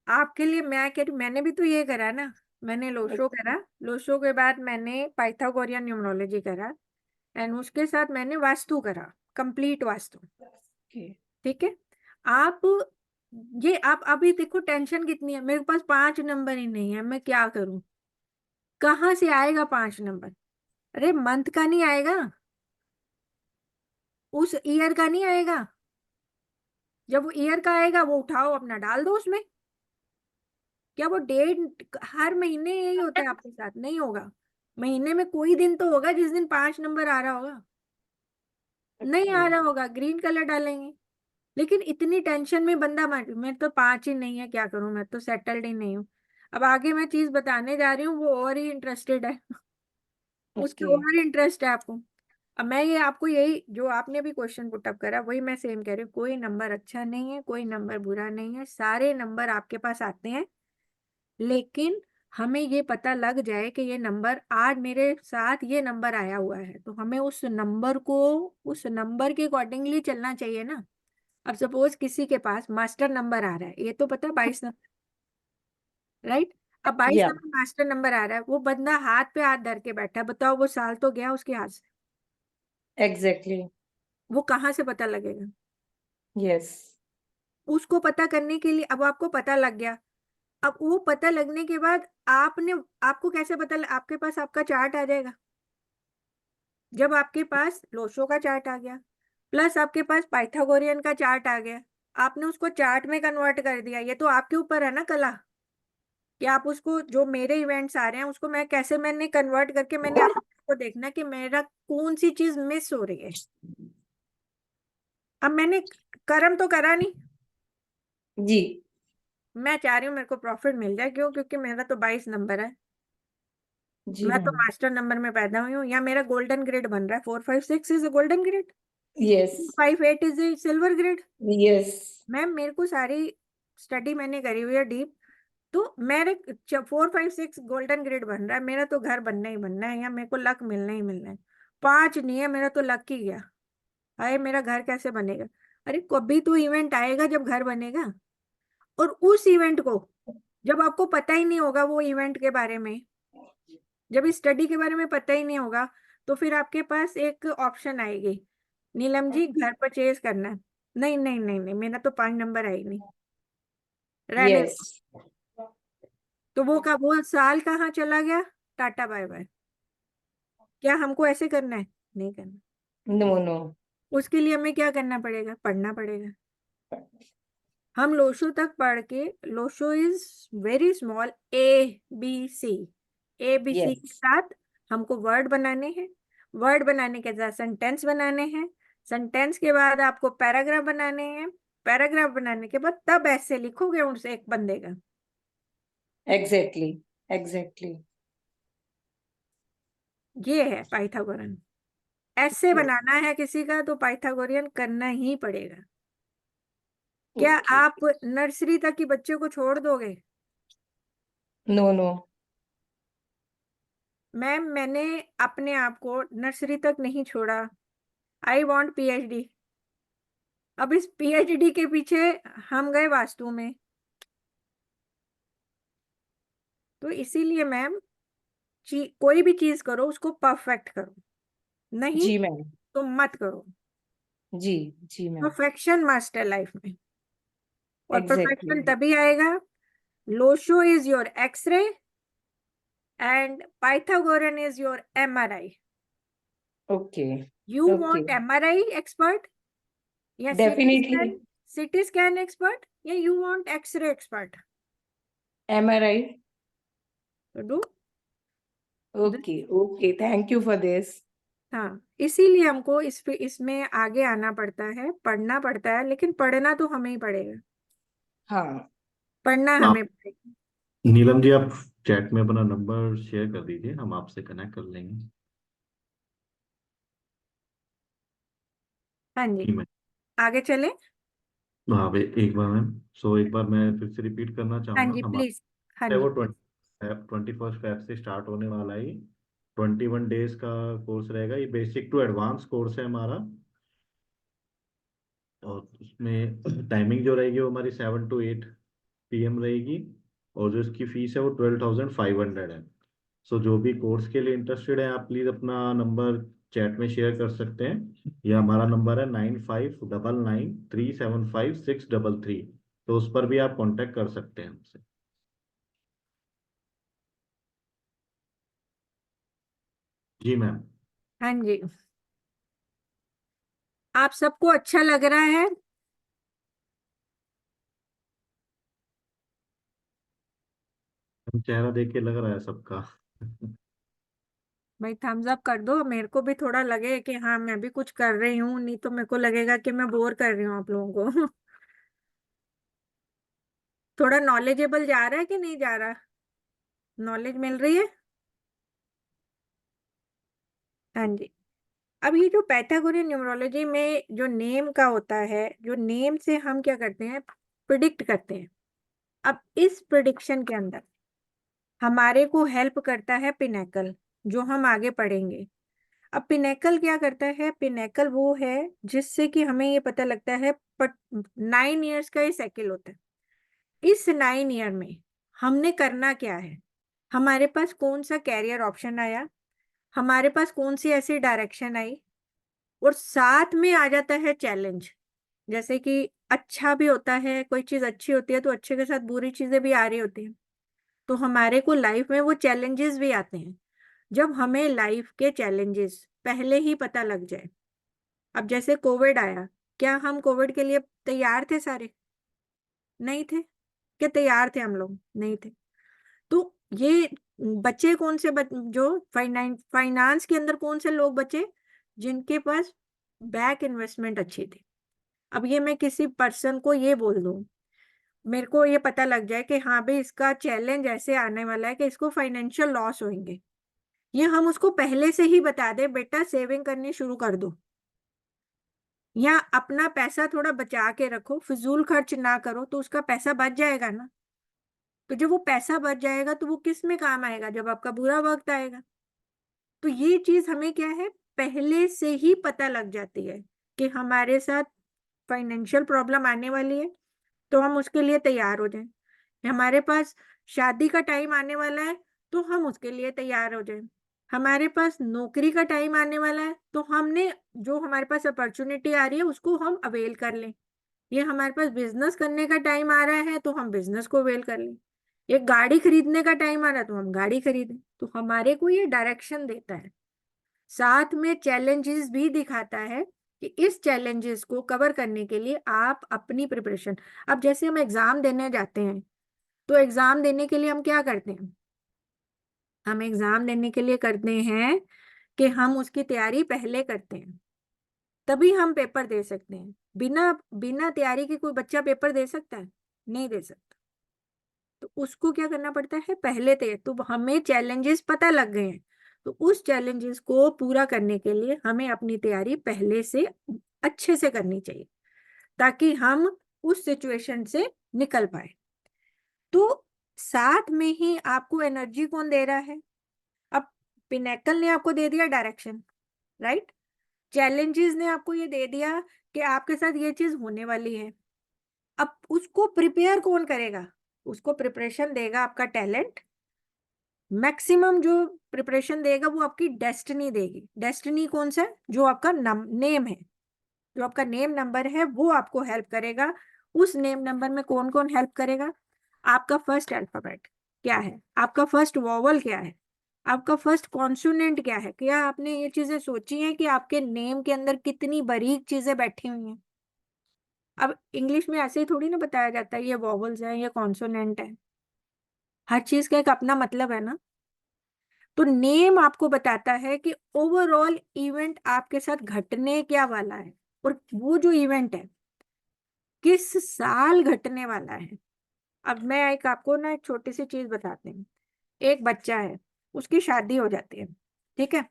आपके लिए मैं कह रही हूँ, मैंने भी तो ये करा ना। मैंने लोशो करा, लोशो के बाद मैंने पाइथागोरियन न्यूमरोलॉजी करा, एंड उसके साथ मैंने वास्तु करा, कंप्लीट वास्तु। ओके। ठीक है। आप ये आप अभी देखो टेंशन कितनी है, मेरे पास 5 नंबर ही नहीं है, मैं क्या करूं? कहाँ से आएगा 5 नंबर? अरे मंथ का नहीं आएगा, उस ईयर का नहीं आएगा। जब वो ईयर का आएगा वो उठाओ अपना डाल दो उसमें। क्या वो डेट हर महीने यही होता है आपके साथ? नहीं होगा। महीने में कोई दिन तो होगा जिस दिन 5 नंबर आ रहा होगा। नहीं ओके। आ रहा होगा, ग्रीन कलर डालेंगे। लेकिन इतनी टेंशन में बंदा मैं तो 5 ही नहीं है, क्या करूं, मैं तो सेटल्ड ही नहीं हूँ। अब आगे मैं चीज बताने जा रही हूँ, वो और ही इंटरेस्टेड है। उसकी ओके। और इंटरेस्ट है आपको। अब मैं ये आपको यही जो आपने भी क्वेश्चन पुटअप करा वही मैं सेम कह रही हूँ, कोई नंबर अच्छा नहीं है, कोई नंबर बुरा नहीं है, सारे नंबर आपके पास आते हैं। लेकिन हमें ये पता लग जाए कि ये नंबर आज मेरे साथ ये नंबर आया हुआ है, तो हमें उस नंबर के अकॉर्डिंगली चलना चाहिए ना। अब सपोज किसी के पास मास्टर नंबर आ रहा है, ये तो पता 22 नंबर, राइट? अब 22 या। नंबर मास्टर नंबर आ रहा है, वो बंदा हाथ पे हाथ धर के बैठा है, बताओ वो साल तो गया उसके हाथ से। एग्जैक्टली। वो कहाँ से पता लगेगा? यस। उसको पता करने के लिए अब आपको पता लग गया। अब वो पता लगने के बाद आपने आपको कैसे आपके पास आपका चार्ट आ जाएगा। जब आपके पास लोशो का चार्ट आ गया प्लस आपके पास पाइथागोरियन का चार्ट आ गया, आपने उसको चार्ट में कन्वर्ट कर दिया, ये तो आपके ऊपर है ना कला, कि आप उसको, जो मेरे इवेंट्स आ रहे हैं उसको मैं कैसे मैंने कन्वर्ट करके मैंने आपको देखना कि मेरा कौन सी चीज मिस हो रही है। अब मैंने कर्म तो करा नहीं, जी। मैं चाह रही हूँ मेरे को प्रॉफिट मिल जाए, क्यों? क्योंकि मेरा तो 22 नंबर है। जी मैं तो मैम। मास्टर नंबर में पैदा हुई हूँ, या मेरा गोल्डन ग्रेड बन रहा है, 456 is a golden grade, yes. 58 is a silver grade. Yes. Ma'am मेरे को सारी स्टडी मैंने करी हुई है डीप। तो मेरे 456 गोल्डन ग्रेड बन रहा है, मेरा तो घर बनना ही बनना है, या मेरे को लक मिलना ही मिलना है। 5 नहीं है, मेरा तो लक ही गया। अरे मेरा घर कैसे बनेगा? अरे कभी तो इवेंट आएगा जब घर बनेगा। और उस इवेंट को जब आपको पता ही नहीं होगा वो इवेंट के बारे में, जब इस स्टडी के बारे में पता ही नहीं होगा, तो फिर आपके पास एक ऑप्शन आएगी, नीलम जी घर परचेज करना है। नहीं नहीं नहीं नहीं, मेरा तो 5 नंबर है ही नहीं, रहने यस। दो। तो वो साल कहाँ चला गया? Tata bye bye. क्या हमको ऐसे करना है? नहीं करना। No no. उसके लिए हमें क्या करना पड़ेगा? पढ़ना पड़ेगा। हम लोशो तक पढ़ के, Lo Shu is very small, ABC, ABC के यस। साथ हमको वर्ड बनाने हैं, वर्ड बनाने के साथ सेंटेंस बनाने हैं, सेंटेंस के बाद आपको पैराग्राफ बनाने हैं, पैराग्राफ बनाने के बाद तब ऐसे लिखोगे उनसे एक बंदे का। एग्जैक्टली। एग्जैक्टली। ये है पाइथागोरन। ऐसे बनाना है किसी का तो पाइथागोरियन करना ही पड़ेगा। क्या ओके। आप नर्सरी तक की बच्चे को छोड़ दोगे? No no. मैम मैंने अपने आप को नर्सरी तक नहीं छोड़ा। I want PhD। अब इस PhD के पीछे हम गए वास्तु में। तो इसीलिए मैम, कोई भी चीज करो उसको परफेक्ट करो, नहीं जी मैम। तो मत करो। जी जी मैम। परफेक्शन मस्ट है लाइफ में, और एग्जैक्टली। परफेक्शन तभी आएगा, Lo Shu is your x-ray and Pythagorean is your MRI। Okay. You okay. Want MRI expert या डेफिनेटली। सिटी स्कैन एक्सपर्ट, या you want x-ray expert? MRI। तो do. Okay okay, thank you for this. हाँ, इसीलिए हमको इसमें आगे आना पड़ता है, पढ़ना पड़ता है, लेकिन पढ़ना तो हमें ही पड़ेगा, हाँ। पढ़ना आप हमें पड़ेगा। नीलम जी, आप चैट में अपना नंबर शेयर कर दीजिए, हम आपसे कनेक्ट कर लेंगे। हाँ जी, जी मैं, आगे चले। हाँ एक बार मैम, एक बार मैं फिर से रिपीट करना हाँ चाहूँगा। जी हमारा प्लीज। हाँ है जी। वो 21 फैब से स्टार्ट होने वाला ही 21 डेज का कोर्स रहेगा। ये बेसिक टू एडवांस कोर्स है हमारा, और उसमें टाइमिंग जो रहेगी वो हमारी 7 to 8 PM रहेगी। और जो इसकी फीस है वो 12,500 है। जो भी कोर्स के लिए इंटरेस्टेड है, आप प्लीज़ अपना नंबर चैट में शेयर कर सकते हैं, या हमारा नंबर है 9599375633। तो उस पर भी आप कांटेक्ट कर सकते हैं हमसे। जी मैम। हाँ जी, आप सबको अच्छा लग रहा है? चेहरा देख के लग रहा है सबका। भाई थम्स अप कर दो, मेरे को भी थोड़ा लगे कि हाँ मैं भी कुछ कर रही हूँ, नहीं तो मेरे को लगेगा कि मैं बोर कर रही हूँ आप लोगों को। थोड़ा नॉलेजेबल जा रहा है कि नहीं जा रहा? नॉलेज मिल रही है? हाँ जी। अब ये जो पैथागोरियन न्यूमरोलॉजी में जो नेम का होता है, जो नेम से हम क्या करते हैं, प्रिडिक्ट करते हैं। अब इस प्रिडिक्शन के अंदर हमारे को हेल्प करता है पिनेकल, जो हम आगे पढ़ेंगे। अब पिनेकल क्या करता है? पिनेकल वो है जिससे कि हमें ये पता लगता है, बट 9 इयर्स का ये साइकिल होता है। इस 9 ईयर में हमने करना क्या है, हमारे पास कौन सा कैरियर ऑप्शन आया, हमारे पास कौन सी ऐसी डायरेक्शन आई, और साथ में आ जाता है चैलेंज। जैसे कि अच्छा भी होता है, कोई चीज अच्छी होती है तो अच्छे के साथ बुरी चीजें भी आ रही होती हैं। तो हमारे को लाइफ में वो चैलेंजेस भी आते हैं। जब हमें लाइफ के चैलेंजेस पहले ही पता लग जाए, अब जैसे कोविड आया, क्या हम कोविड के लिए तैयार थे सारे? नहीं थे। क्या तैयार थे हम लोग? नहीं थे। तो ये बच्चे कौन से जो फाइनेंस के अंदर कौन से लोग बचे, जिनके पास बैक इन्वेस्टमेंट अच्छी थी। अब ये मैं किसी पर्सन को ये बोल दूं, मेरे को ये पता लग जाए कि हाँ भाई इसका चैलेंज ऐसे आने वाला है कि इसको फाइनेंशियल लॉस होंगे, ये हम उसको पहले से ही बता दें, बेटा सेविंग करनी शुरू कर दो, या अपना पैसा थोड़ा बचा के रखो, फिजूल खर्च ना करो, तो उसका पैसा बच जाएगा ना। तो जब वो पैसा बच जाएगा तो वो किस में काम आएगा? जब आपका बुरा वक्त आएगा। तो ये चीज हमें क्या है, पहले से ही पता लग जाती है कि हमारे साथ फाइनेंशियल प्रॉब्लम आने वाली है, तो हम उसके लिए तैयार हो जाएं। हमारे पास शादी का टाइम आने वाला है, तो हम उसके लिए तैयार हो जाएं। हमारे पास नौकरी का टाइम आने वाला है, तो हमने जो हमारे पास अपॉर्चुनिटी आ रही है उसको हम अवेल कर लें। ये हमारे पास बिजनेस करने का टाइम आ रहा है, तो हम बिजनेस को अवेल कर लें। एक गाड़ी खरीदने का टाइम आ रहा है, तो हम गाड़ी खरीदें। तो हमारे को ये डायरेक्शन देता है, साथ में चैलेंजेस भी दिखाता है कि इस चैलेंजेस को कवर करने के लिए आप अपनी प्रिपरेशन। अब जैसे हम एग्जाम देने जाते हैं, तो एग्जाम देने के लिए हम क्या करते हैं? हम एग्जाम देने के लिए करते हैं कि हम उसकी तैयारी पहले करते हैं, तभी हम पेपर दे सकते हैं। बिना बिना तैयारी के कोई बच्चा पेपर दे सकता है? नहीं दे सकता। तो उसको क्या करना पड़ता है, पहले तैयार। तो हमें चैलेंजेस पता लग गए हैं, तो उस चैलेंजेस को पूरा करने के लिए हमें अपनी तैयारी पहले से अच्छे से करनी चाहिए, ताकि हम उस सिचुएशन से निकल पाए। तो साथ में ही आपको एनर्जी कौन दे रहा है? अब पिनेकल ने आपको दे दिया डायरेक्शन, राइट? चैलेंजेस ने आपको ये दे दिया कि आपके साथ ये चीज होने वाली है। अब उसको प्रिपेयर कौन करेगा? उसको प्रिपरेशन देगा आपका टैलेंट। मैक्सिमम जो प्रिपरेशन देगा वो आपकी डेस्टिनी देगी। डेस्टिनी कौन सा है? जो आपका नेम है, जो आपका नेम नंबर है, वो आपको हेल्प करेगा। उस नेम नंबर में कौन कौन हेल्प करेगा? आपका फर्स्ट अल्फाबेट क्या है, आपका फर्स्ट वॉवल क्या है, आपका फर्स्ट कॉन्सोनेंट क्या है। क्या आपने ये चीजें सोची हैं कि आपके नेम के अंदर कितनी बारीक चीजें बैठी हुई हैं? अब इंग्लिश में ऐसे ही थोड़ी ना बताया जाता है ये वॉवल्स है, ये कॉन्सोनेंट है। हर चीज का एक अपना मतलब है ना। तो नेम आपको बताता है कि ओवरऑल इवेंट आपके साथ घटने क्या वाला है, और वो जो इवेंट है किस साल घटने वाला है। अब मैं एक आपको ना एक छोटी सी चीज बताते हैं। एक बच्चा है, उसकी शादी हो जाती है, ठीक है।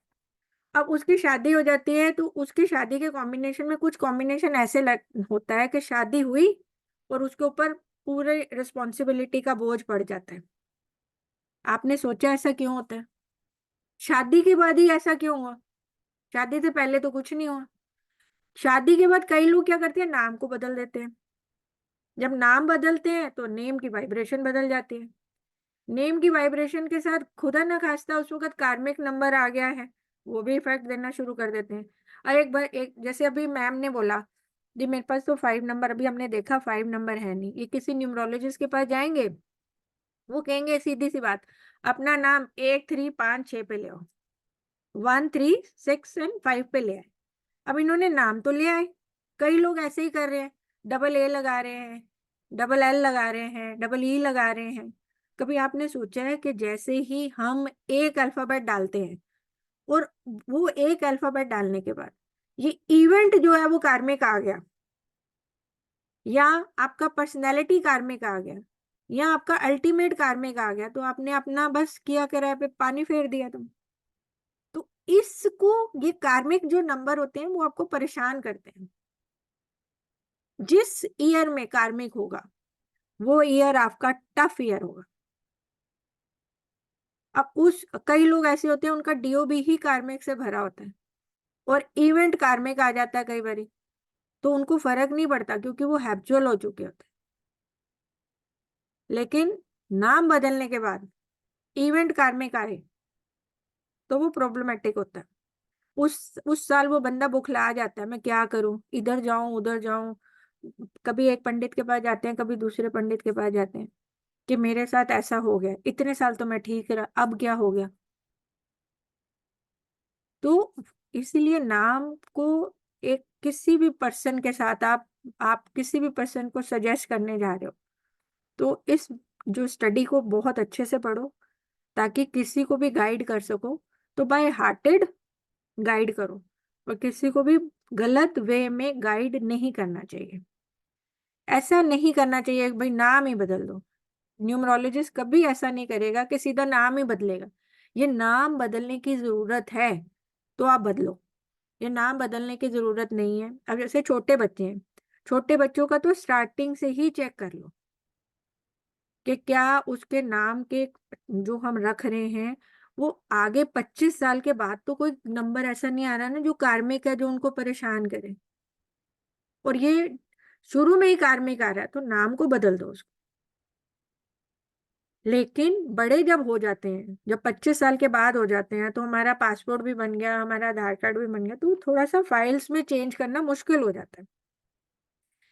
अब उसकी शादी हो जाती है तो उसकी शादी के कॉम्बिनेशन में कुछ कॉम्बिनेशन ऐसे होता है कि शादी हुई और उसके ऊपर पूरे रिस्पॉन्सिबिलिटी का बोझ पड़ जाता है। आपने सोचा ऐसा क्यों होता है? शादी के बाद ही ऐसा क्यों हुआ? शादी से पहले तो कुछ नहीं हुआ। शादी के बाद कई लोग क्या करते हैं, नाम को बदल देते हैं। जब नाम बदलते हैं तो नेम की वाइब्रेशन बदल जाती है। नेम की वाइब्रेशन के साथ खुदा ना खास्ता उस वक्त कार्मिक नंबर आ गया है, वो भी इफेक्ट देना शुरू कर देते हैं। और एक बार एक जैसे अभी मैम ने बोला जी मेरे पास तो 5 नंबर, अभी हमने देखा 5 नंबर है नहीं, ये किसी न्यूमरोलॉजिस्ट के पास जाएंगे, वो कहेंगे सीधी सी बात, अपना नाम 1 3 5 6 पे ले आओ, 1 3 6 एंड 5 पे ले आए। अब इन्होंने नाम तो लिया है, कई लोग ऐसे ही कर रहे हैं, डबल ए लगा रहे हैं, डबल एल लगा रहे हैं, डबल ई लगा रहे हैं। कभी आपने सोचा है कि जैसे ही हम एक अल्फाबेट डालते हैं और वो एक अल्फाबेट डालने के बाद ये इवेंट जो है वो कार्मिक आ गया, या आपका पर्सनैलिटी कार्मिक आ गया, या आपका अल्टीमेट कार्मिक आ गया, तो आपने अपना बस किया करा पे पानी फेर दिया तुम। तो इसको, ये कार्मिक जो नंबर होते हैं वो आपको परेशान करते हैं। जिस ईयर में कार्मिक होगा वो ईयर आपका टफ ईयर होगा। अब उस कई लोग ऐसे होते हैं उनका डीओबी ही कार्मिक से भरा होता है और इवेंट कार्मिक आ जाता है कई बारी, तो उनको फर्क नहीं पड़ता क्योंकि वो हैबिचुअल हो चुके होते हैं। लेकिन नाम बदलने के बाद इवेंट कार्मिक आए तो वो प्रॉब्लमेटिक होता है। उस साल वो बंदा बुखला जाता है, मैं क्या करूं, इधर जाऊं उधर जाऊं। कभी एक पंडित के पास जाते हैं, कभी दूसरे पंडित के पास जाते हैं कि मेरे साथ ऐसा हो गया, इतने साल तो मैं ठीक रहा, अब क्या हो गया। तो इसीलिए नाम को एक किसी भी पर्सन के साथ आप किसी भी पर्सन को सजेस्ट करने जा रहे हो तो इस जो स्टडी को बहुत अच्छे से पढ़ो ताकि किसी को भी गाइड कर सको। तो बाय हार्टेड गाइड करो, और किसी को भी गलत वे में गाइड नहीं करना चाहिए। ऐसा नहीं करना चाहिए कि भाई नाम ही बदल दो। न्यूमरोलॉजिस्ट कभी ऐसा नहीं करेगा कि सीधा नाम ही बदलेगा। ये नाम बदलने की जरूरत है तो आप बदलो, ये नाम बदलने की जरूरत नहीं है। अब जैसे छोटे बच्चे हैं, छोटे बच्चों का तो स्टार्टिंग से ही चेक कर लो कि क्या उसके नाम के जो हम रख रहे हैं वो आगे 25 साल के बाद तो कोई नंबर ऐसा नहीं आ रहा ना जो कार्मिक है, जो उनको परेशान करे। और ये शुरू में ही कार्मिक आ रहा है तो नाम को बदल दो उसको। लेकिन बड़े जब हो जाते हैं, जब 25 साल के बाद हो जाते हैं, तो हमारा पासपोर्ट भी बन गया, हमारा आधार कार्ड भी बन गया, तो थोड़ा सा फाइल्स में चेंज करना मुश्किल हो जाता है।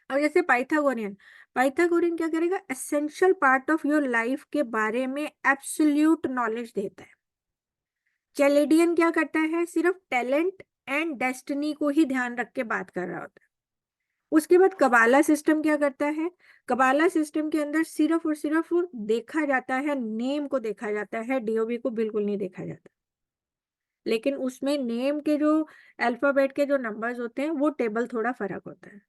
और जैसे पाइथागोरियन, पाइथागोरियन क्या करेगा, essential part of your life के बारे में एब्सोल्यूट नॉलेज देता है। चैलेडियन क्या करता है, सिर्फ टैलेंट एंड डेस्टिनी को ही ध्यान रख के बात कर रहा होता है। उसके बाद कबाला सिस्टम क्या करता है, कबाला सिस्टम के अंदर सिर्फ और सिर्फ देखा जाता है, नेम को देखा जाता है, डीओबी को बिल्कुल नहीं देखा जाता। लेकिन उसमें नेम के जो अल्फाबेट के जो नंबर्स होते हैं वो टेबल थोड़ा फर्क होता है।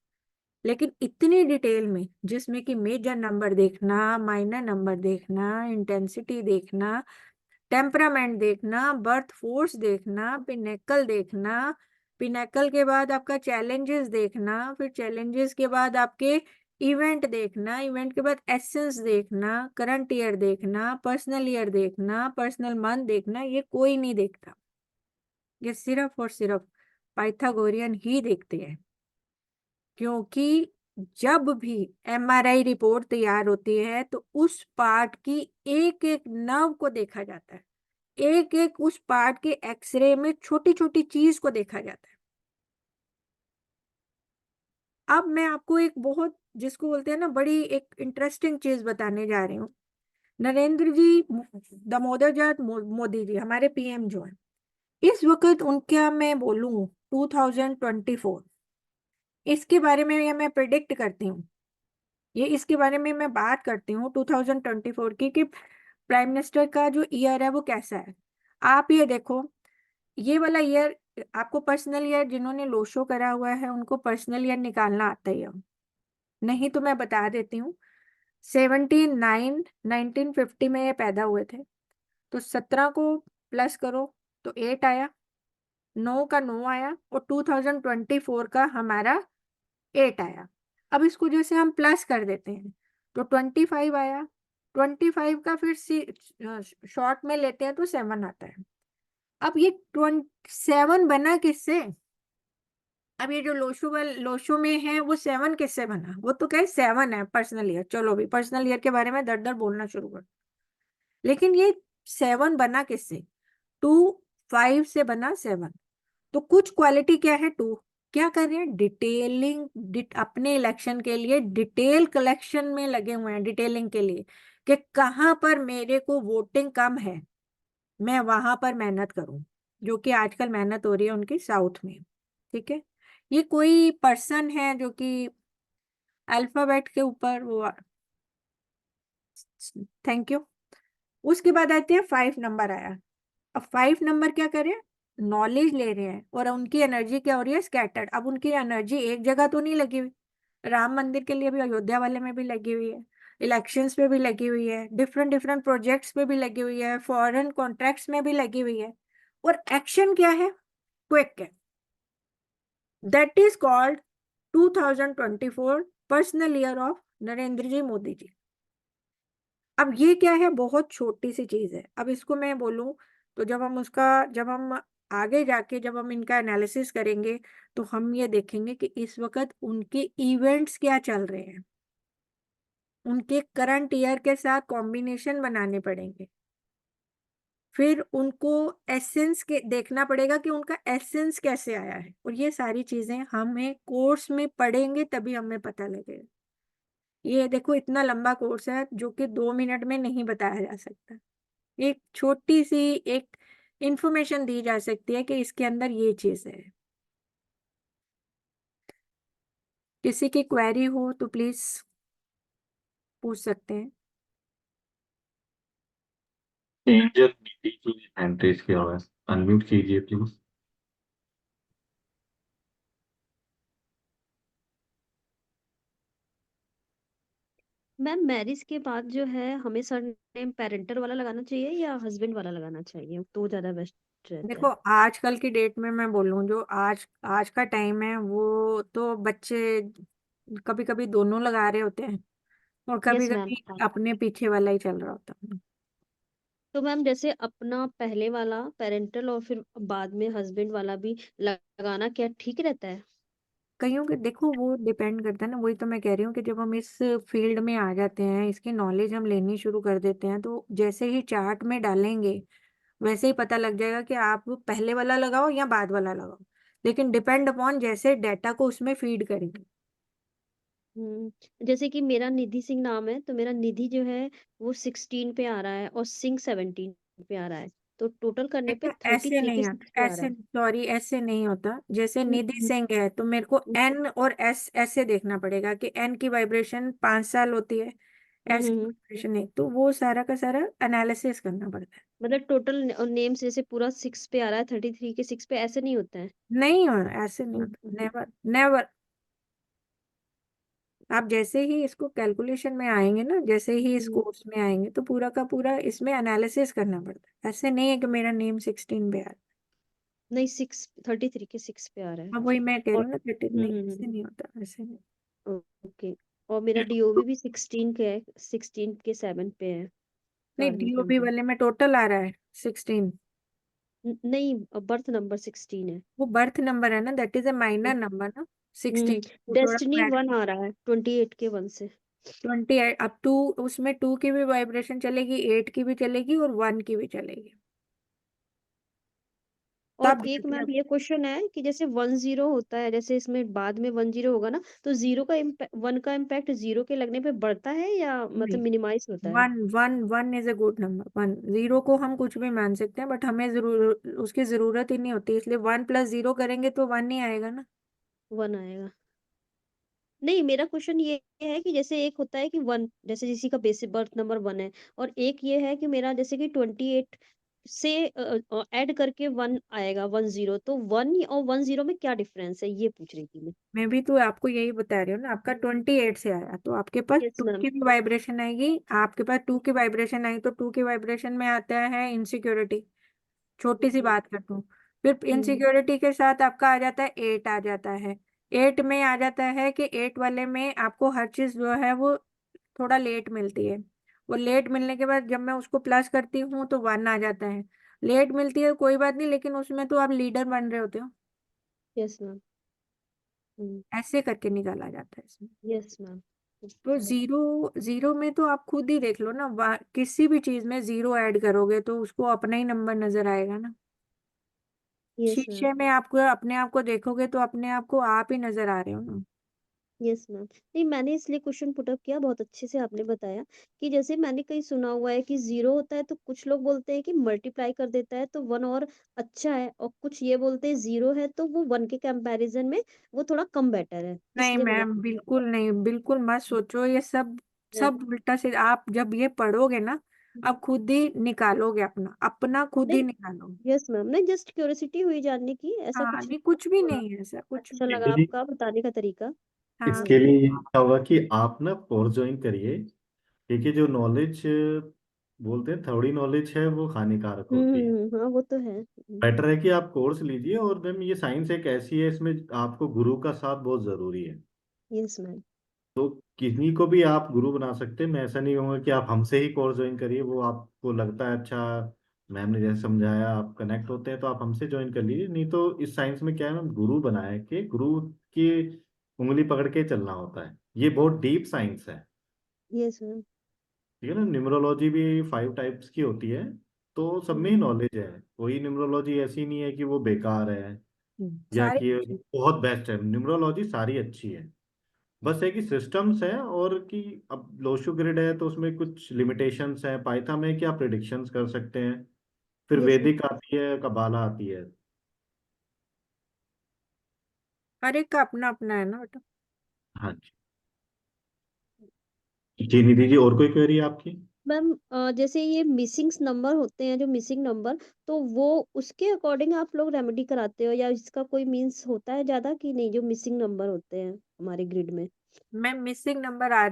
लेकिन इतनी डिटेल में जिसमें कि मेजर नंबर देखना, माइनर नंबर देखना, इंटेंसिटी देखना, टेम्परामेंट देखना, बर्थ फोर्स देखना, पिनेकल देखना, पिनेकल के बाद आपका चैलेंजेस देखना, फिर चैलेंजेस के बाद आपके इवेंट देखना, इवेंट के बाद एसेंस देखना, करंट ईयर देखना, पर्सनल ईयर देखना, पर्सनल मंथ देखना, ये कोई नहीं देखता। ये सिर्फ और सिर्फ पाइथागोरियन ही देखते हैं, क्योंकि जब भी एमआरआई रिपोर्ट तैयार होती है तो उस पार्ट की एक एक नर्व को देखा जाता है, एक एक उस पार्ट के एक्सरे में छोटी छोटी चीज को देखा जाता है। अब मैं आपको एक बहुत, जिसको बोलते हैं ना, बड़ी एक इंटरेस्टिंग चीज बताने जा रही हूँ। नरेंद्र जी दामोदर जाट मोदी जी, हमारे पीएम जो है, इस वक्त उनका मैं बोलूं 2024, इसके बारे में ये मैं प्रिडिक्ट करती हूँ, ये इसके बारे में मैं बात करती हूँ 2024 की, कि प्राइम मिनिस्टर का जो ईयर है वो कैसा है। आप ये देखो, ये वाला ईयर, आपको पर्सनल ईयर, जिन्होंने लोशो करा हुआ है उनको पर्सनल ईयर निकालना आता ही है, नहीं तो मैं बता देती हूँ। 1950 में ये पैदा हुए थे, तो 17 को प्लस करो तो 8 आया, 9 का 9 आया, और 2024 का हमारा 8 आया। अब इसको जैसे हम प्लस कर देते हैं तो 25 आया, 25 का फिर शॉर्ट में लेते हैं तो 7 आता है। अब ये 27 बना किससे? अब ये जो लोशो में है वो 7 किससे बना? वो तो कहे 7 है पर्सनल ईयर, चलो भी पर्सनल ईयर के बारे में दर दर बोलना शुरू कर, लेकिन ये 7 बना किससे? 5 से बना 7। तो कुछ क्वालिटी क्या है, क्या कर रहे हैं? डिटेलिंग, अपने इलेक्शन के लिए डिटेल कलेक्शन में लगे हुए हैं, डिटेलिंग के लिए, कि कहाँ पर मेरे को वोटिंग कम है, मैं वहां पर मेहनत करूं, जो कि आजकल मेहनत हो रही है उनकी साउथ में। ठीक है, ये कोई पर्सन है जो कि अल्फाबेट के ऊपर वो, थैंक यू। उसके बाद आते हैं 5 नंबर आया। अब 5 नंबर क्या करे? नॉलेज ले रहे हैं, और उनकी एनर्जी क्या हो रही है? स्कैटर्ड। अब उनकी एनर्जी एक जगह तो नहीं लगी हुई, राम मंदिर के लिए भी अयोध्या वाले में भी लगी हुई है, इलेक्शंस पे भी लगी हुई है, डिफरेंट डिफरेंट प्रोजेक्ट्स पे भी लगी हुई है, फॉरेन कॉन्ट्रैक्ट्स में भी लगी हुई है, और एक्शन क्या है? क्विक है। That is called 2024 personal year of Narendra ji Modi ji. अब ये क्या है? बहुत छोटी सी चीज है। अब इसको मैं बोलूं तो जब हम आगे जाके जब हम इनका एनालिसिस करेंगे तो हम ये देखेंगे कि इस वक्त उनके इवेंट्स क्या चल रहे हैं, उनके करंट ईयर के साथ कॉम्बिनेशन बनाने पड़ेंगे, फिर उनको एसेंस के देखना पड़ेगा कि उनका एसेंस कैसे आया है, और ये सारी चीजें हमें कोर्स में पढ़ेंगे तभी हमें पता लगेगा। ये देखो, इतना लंबा कोर्स है जो कि 2 मिनट में नहीं बताया जा सकता। एक छोटी सी एक इंफॉर्मेशन दी जा सकती है कि इसके अंदर ये चीज है। किसी की क्वेरी हो तो प्लीज पूछ सकते हैं। एंजल नीति की हैंड रेज किया हुआ है, अनम्यूट कीजिए प्लीज। मैम मैरिज के बाद जो है हमें सरनेम पेरेंटल वाला लगाना चाहिए या हस्बैंड वाला लगाना चाहिए, तो ज्यादा बेस्ट रहता देखो, है? आजकल की डेट में मैं बोलूँ, जो आज आज का टाइम है, वो तो बच्चे कभी कभी दोनों लगा रहे होते हैं, और कभी यस मैम। कभी अपने पीछे वाला ही चल रहा होता है। तो मैम जैसे अपना पहले वाला पेरेंटल और फिर बाद में हस्बैंड वाला भी लगाना क्या ठीक रहता है? कईयों के देखो, वो डिपेंड करता है ना, वही तो मैं कह रही हूँ कि जब हम इस फील्ड में आ जाते हैं, इसकी नॉलेज हम लेनी शुरू कर देते हैं, तो जैसे ही चार्ट में डालेंगे वैसे ही पता लग जाएगा कि आप पहले वाला लगाओ या बाद वाला लगाओ, लेकिन डिपेंड अपॉन जैसे डाटा को उसमें फीड करेंगे। जैसे कि मेरा निधि सिंह नाम है, तो मेरा निधि जो है वो 16 पे आ रहा है और सिंह 17 पे आ रहा है, तो टोटल करने पे देखो, ऐसे 33 के नहीं 6 आता, पे आ रहा ऐसे है। सॉरी, ऐसे नहीं होता। जैसे निधि हम्म, सिंह है तो मेरे को एन और एस ऐसे देखना पड़ेगा कि एन की वाइब्रेशन 5 साल होती है, हम्म, एस की वाइब्रेशन नहीं, तो वो सारा का सारा एनालिसिस करना पड़ता है। मतलब टोटल नेम्स जैसे पूरा 6 पे आ रहा है, 33 के 6 पे ऐसे नहीं होता है? नहीं हो, ऐसे नहीं हम्म, होता, नेवर नेवर। आप जैसे ही इसको कैलकुलेशन में आएंगे ना, जैसे ही इस हम्म। कोर्स में आएंगे, तो पूरा का पूरा इसमें एनालिसिस करना पड़ता है। ऐसे नहीं है कि मेरा नेम 16 पे आ रहा नहीं, 33 के 6 पे आ रहा है। है। अब वही मैं कह रही और हूँ ना, 13 नहीं, ऐसे नहीं होता, ऐसे नहीं। ओके। और मेरा डीओबी भी 16 के है, 16 के 7 पे है, नहीं, कार में डीओबी पंद्रह। वाले में टोटल आ रहा है 16। नहीं, बर्थ नंबर 16 है। वो बर्थ नंबर है ना, that is a minor number ना, 16। वो थोड़ा डेस्टिनी 1 आ रहा है 28 के 1 से। 28 अब टू, उसमें 2 की भी वाइब्रेशन चलेगी, 8 की भी चलेगी और 1 की भी चलेगी। और तब एक जाके मैम ये क्वेश्चन है कि जैसे 10 होता है, जैसे इसमें बाद में 10 होगा ना, तो 1 का इम्पैक्ट 0 के लगने पे बढ़ता है या मतलब नहीं, मिनिमाइज होता है? 1 इज ए गुड नंबर। 1 0 को हम कुछ भी मान सकते हैं, बट हमें जरूर उसकी जरूरत ही नहीं होती, इसलिए 1 + 0 करेंगे तो 1 ही आएगा ना। 1 आएगा। नहीं, मेरा क्वेश्चन ये है कि जैसे एक होता है कि 1, जैसे किसी का बेसिक बर्थ नंबर 1 है, और एक ये है कि मेरा जैसे कि 28 से ऐड करके 1 आएगा 10, तो 1 और 10 में क्या डिफरेंस है, ये पूछ रही थी मैं। मैं भी तो आपको यही बता रही हूँ ना, आपका 28 से आया तो आपके पास यस 2 मैम। की भी वाइब्रेशन आएगी, आपके पास 2 की वाइब्रेशन आई तो 2 की वाइब्रेशन में आता है इनसिक्योरिटी। छोटी सी बात करता हूँ, फिर हुँ, इनसिक्योरिटी के साथ आपका आ जाता है 8 आ जाता है। 8 में आ जाता है कि 8 वाले में आपको हर चीज जो है वो थोड़ा लेट मिलती है। वो लेट मिलने के बाद जब मैं उसको प्लस करती हूँ तो 1 आ जाता है। लेट मिलती है कोई बात नहीं, लेकिन उसमें तो आप लीडर बन रहे होते हो। Yes ma'am. हुँ, ऐसे करके निकाला जाता है इसमें। Yes ma'am. तो जीरो, जीरो में तो आप खुद ही देख लो ना, किसी भी चीज में 0 ऐड करोगे तो उसको अपना ही नंबर नजर आएगा ना। Yes ma'am. शीशे में आपको अपने आप को देखोगे तो अपने आप को आप ही नजर आ रहे हो ना। Yes ma'am. नहीं, मैंने इसलिए क्वेश्चन पुट अप किया, बहुत अच्छे से आपने बताया कि जैसे मैंने कहीं सुना हुआ है कि 0 होता है तो कुछ लोग बोलते हैं कि मल्टीप्लाई कर देता है तो 1 और अच्छा है, और कुछ ये बोलते हैं 0 है तो वो 1 के कंपैरिजन में वो थोड़ा कम बेटर है। नहीं इसलिए मैंने मैम, बिल्कुल नहीं, बिल्कुल मत सोचो ये सब। सब उल्टा से आप जब ये पढ़ोगे ना, आप खुद ही निकालोगे, अपना अपना खुद ही नहीं, निकालो। यस मैम, नहीं जस्ट क्यूरियोसिटी हुई जानने की, ऐसा हाँ कुछ नहीं, कुछ भी थोड़ा नहीं है ऐसा, कुछ अच्छा भी लगा नहीं। एक्चुअली आपका बताने का तरीका। इसके हाँ। लिए ये क्या होगा कि आप ना कोर्स ज्वाइन करिए, क्योंकि जो नॉलेज बोलते हैं थोड़ी नॉलेज है वो हानिकारक होती है। हाँ, वो तो है। बेटर है कि आप कोर्स लीजिए, और मैम ये साइंस एक ऐसी है, इसमें आपको गुरु का साथ बहुत जरूरी है। Yes ma'am. तो किन्हीं को भी आप गुरु बना सकते हैं, मैं ऐसा नहीं कहूँगा कि आप हमसे ही कोर्स ज्वाइन करिए, वो आपको लगता है अच्छा मैम ने जैसे समझाया आप कनेक्ट होते हैं तो आप हमसे ज्वाइन कर लीजिए। नहीं तो इस साइंस में क्या है मैम, गुरु बनाए कि गुरु की उंगली पकड़ के चलना होता है, ये बहुत डीप साइंस है। Yes ma'am. ठीक है ना, न्यूमरोलॉजी भी 5 टाइप्स की होती है, तो सब में ही नॉलेज है। कोई न्यूमरोलॉजी ऐसी नहीं है कि वो बेकार है या सारी कि अच्छी। बहुत बेस्ट है। न्यूमरोलॉजी सारी अच्छी है, बस है कि सिस्टम्स है, और कि अब लोशो ग्रिड है तो उसमें कुछ लिमिटेशंस है। पाइथन में क्या प्रिडिक्शंस कर सकते हैं, फिर यस मैम। वैदिक आती है, कबाला आती है। हर एक का अपना अपना है ना बेटा। हाँ जी निधि जी, और कोई क्वेरी आपकी? मैम, जैसे ये मिसिंग नंबर होते हैं, जो मिसिंग नंबर, तो वो उसके अकॉर्डिंग आप लोग रेमेडी कराते हो या इसका कोई मीन्स होता है ज्यादा कि नहीं, जो मिसिंग नंबर होते हैं हमारे ग्रिड में? मैं मिसिंग नंबर आ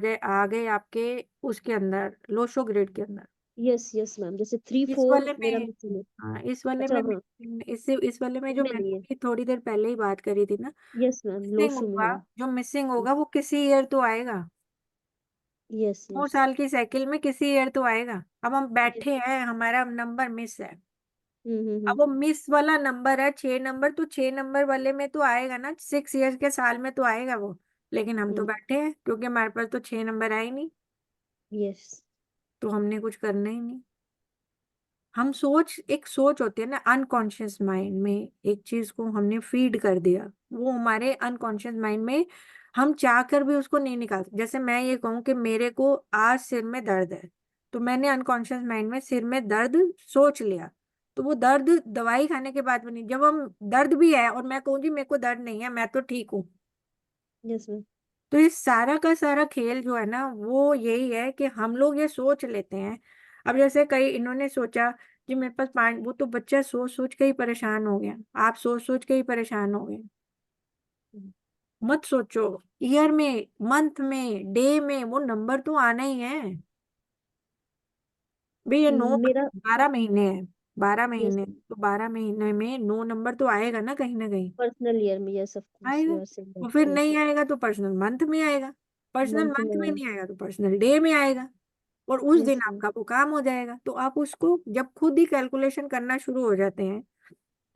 गए आपके उसके अंदर, लोशो ग्रिड के अंदर। यस यस मैम, जैसे 3 इस 4 वाले मेरा में, मिसिंग है। हाँ इस वाले अच्छा में हाँ, इस वाले में जो इसमें मैंने नहीं है। अभी थोड़ी देर पहले ही बात करी थी ना, यस मैम, मिसिंग लोशो में होगा, है। जो मिसिंग होगा वो किसी ईयर तो आएगा। Yes 2 yes. साल की साइकिल में किसी ईयर तो आएगा। अब हम यस। बैठे हैं, हमारा नंबर मिस है। अब हम्म। वो मिस वाला नंबर है 6 नंबर, तो 6 नंबर वाले में तो आएगा ना, 6 ईयर्स के साल में तो आएगा वो। लेकिन हम तो बैठे हैं क्योंकि हमारे पास तो 6 नंबर आए ही नहीं, यस। तो हमने कुछ करना ही नहीं। हम सोच, एक सोच होती है ना अनकॉन्शियस माइंड में, एक चीज को हमने फीड कर दिया, वो हमारे अनकॉन्शियस माइंड में हम चाह कर भी उसको नहीं निकाल सकते। जैसे मैं ये कहूँ कि मेरे को आज सिर में दर्द है, तो मैंने अनकॉन्शियस माइंड में सिर में दर्द सोच लिया, तो वो दर्द दवाई खाने के बाद भी नहीं। जब हम दर्द भी है और मैं कहूँ जी मेरे को दर्द नहीं है, मैं तो ठीक हूँ। Yes ma'am. तो ये सारा का सारा खेल जो है ना, वो यही है कि हम लोग ये सोच लेते हैं। अब जैसे कई इन्होंने सोचा कि मेरे पास 5, वो तो बच्चा सोच सोच के ही परेशान हो गया, आप सोच सोच के ही परेशान हो गए। मत सोचो, ईयर में, मंथ में, डे में वो नंबर तो आना ही है। भाई ये 9, मेरा 12 महीने हैं, 12 महीने, यस, तो 12 महीने में 9 नंबर तो आएगा ना कहीं ना कहीं। पर्सनल ईयर में, यस ऑफ कोर्स आएगा। यू आर सेइंग और फिर यस। नहीं आएगा तो पर्सनल मंथ में आएगा, पर्सनल मंथ मंथ में में है। नहीं आएगा तो पर्सनल डे में आएगा। और उस यस दिन मैम। आपका वो काम हो जाएगा। तो आप उसको जब खुद ही कैलकुलेशन करना शुरू हो जाते हैं,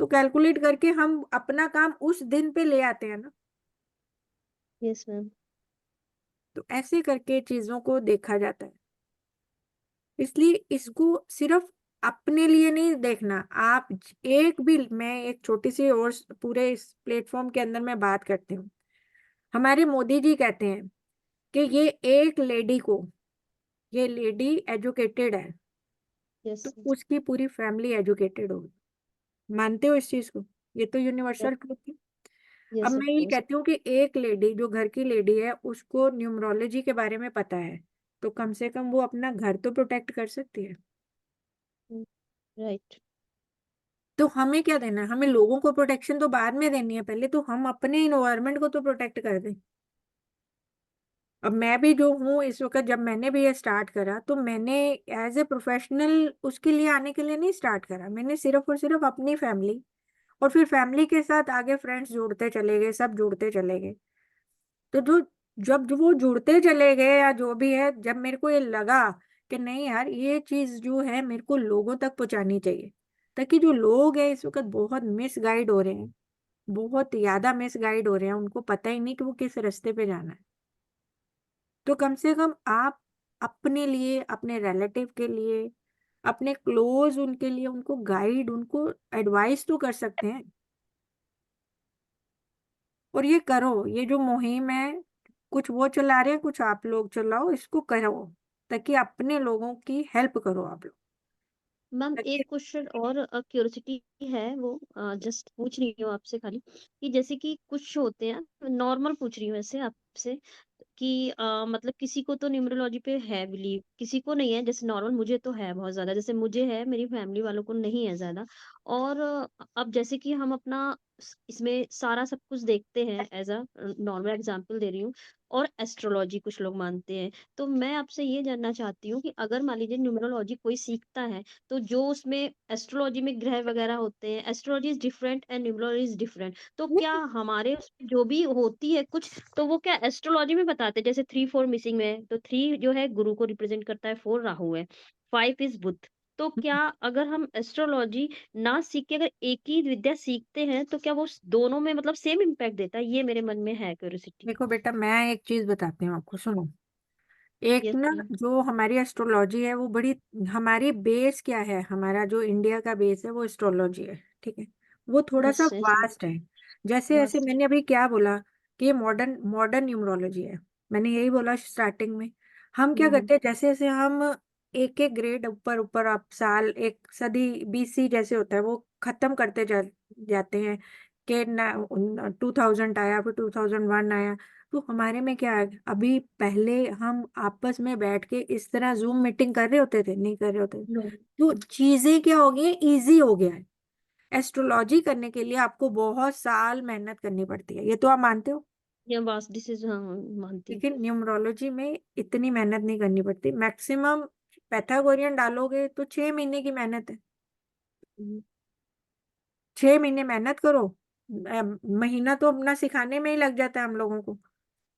तो कैलकुलेट करके हम अपना काम उस दिन पे ले आते हैं ना। Yes ma'am. तो ऐसे करके चीजों को देखा जाता है। इसलिए इसको सिर्फ अपने लिए नहीं देखना। आप एक भी, मैं एक छोटी सी और पूरे इस प्लेटफॉर्म के अंदर मैं बात करती हूँ। हमारे मोदी जी कहते हैं कि ये एक लेडी को, ये लेडी एजुकेटेड है यस तो उसकी पूरी फैमिली एजुकेटेड होगी। मानते हो इस चीज को? ये तो यूनिवर्सल ट्रूथ है। अब यस ऑफ मैं ये कोर्स। कहती हूँ कि एक लेडी जो घर की लेडी है उसको न्यूमरोलॉजी के बारे में पता है, तो कम से कम वो अपना घर तो प्रोटेक्ट कर सकती है। राइट। तो हमें क्या देना है? हमें लोगों को प्रोटेक्शन तो बाद में देनी है, पहले तो हम अपने इन्वायरमेंट को तो प्रोटेक्ट कर दें। अब मैं भी जो हूँ इस वक्त, जब मैंने भी ये स्टार्ट करा तो मैंने एज ए प्रोफेशनल उसके लिए आने के लिए नहीं स्टार्ट करा। मैंने सिर्फ और सिर्फ अपनी फैमिली, और फिर फैमिली के साथ आगे फ्रेंड्स जुड़ते चले गए, सब जुड़ते चले गए। तो जो, जब जो वो जुड़ते चले गए या जो भी है, जब मेरे को ये लगा कि नहीं यार ये चीज जो है मेरे को लोगों तक पहुंचानी चाहिए, ताकि जो लोग हैं इस वक्त बहुत मिसगाइड हो रहे हैं, बहुत ज्यादा मिसगाइड हो रहे हैं, उनको पता ही नहीं कि वो किस रास्ते पे जाना है। तो कम से कम आप अपने लिए, अपने रिलेटिव के लिए, अपने क्लोज उनके लिए उनको गाइड, उनको एडवाइस तो कर सकते हैं। और ये करो, ये जो मुहिम है, कुछ वो चला रहे हैं, कुछ आप लोग चलाओ, इसको करो ताकि अपने लोगों की हेल्प करो आप लोग। मैम ताकि एक क्वेश्चन और क्यूरियोसिटी है, वो जस्ट पूछ रही हूँ आपसे खाली, कि जैसे कि कुछ होते हैं, नॉर्मल पूछ रही हूँ ऐसे आपसे, कि मतलब किसी को तो न्यूमरोलॉजी पे है बिलीव, किसी को नहीं है, जैसे नॉर्मल मुझे तो है बहुत ज्यादा, जैसे मुझे है, मेरी फैमिली वालों को नहीं है ज्यादा। और अब जैसे कि हम अपना इसमें सारा सब कुछ देखते हैं, एज अ नॉर्मल एग्जांपल दे रही हूँ, और एस्ट्रोलॉजी कुछ लोग मानते हैं। तो मैं आपसे ये जानना चाहती हूँ कि अगर मान लीजिए न्यूमरोलॉजी कोई सीखता है, तो जो उसमें एस्ट्रोलॉजी में ग्रह वगैरह होते हैं, astrology is different and numerology is different, तो क्या नहीं, हमारे उसमें जो भी होती है कुछ, तो वो क्या एस्ट्रोलॉजी में बताते हैं? जैसे 3 4 मिसिंग में है, तो 3 जो है गुरु को रिप्रेजेंट करता है, 4 राहु है, 5 इज बुध। तो क्या अगर हम एस्ट्रोलॉजी ना सीख के अगर एक ही विद्या सीखते हैं, तो क्या वो दोनों में मतलब सेम इम्पैक्ट देता है? ये मेरे मन में है क्यूरियोसिटी। देखो बेटा, मैं एक चीज बताती हूँ आपको, सुनो। एक यस ना, मैम। जो हमारी एस्ट्रोलॉजी है वो बड़ी, हमारी बेस क्या है, हमारा जो इंडिया का बेस है वो एस्ट्रोलॉजी है, ठीक है। वो थोड़ा यस सा यस मैम। वास्ट है। जैसे जैसे मस्त। मैंने अभी क्या बोला कि ये मॉडर्न मॉडर्न न्यूमरोलॉजी है, मैंने यही बोला स्टार्टिंग में। हम क्या हम्म। करते हैं, जैसे जैसे हम एक एक ग्रेड ऊपर ऊपर, आप साल, एक सदी, बीसी जैसे होता है वो खत्म करते जाते हैं कि ना 2000 आया, फिर 2001 आया। तो हमारे में क्या है, अभी पहले हम आपस में बैठ के इस तरह जूम मीटिंग कर रहे होते थे? नहीं कर रहे होते थे। नो। तो चीजें क्या हो गई, इजी हो गया है। एस्ट्रोलॉजी करने के लिए आपको बहुत साल मेहनत करनी पड़ती है, ये तो आप मानते हो। ये बस दिस इज, हाँ मानती हूँ। लेकिन न्यूमरोलॉजी में इतनी मेहनत नहीं करनी पड़ती। मैक्सिमम पैथागोरियन डालोगे तो 6 महीने की मेहनत है। हम्म। 6 महीने मेहनत करो, महीना तो अपना सिखाने में ही लग जाता है हम लोगों को।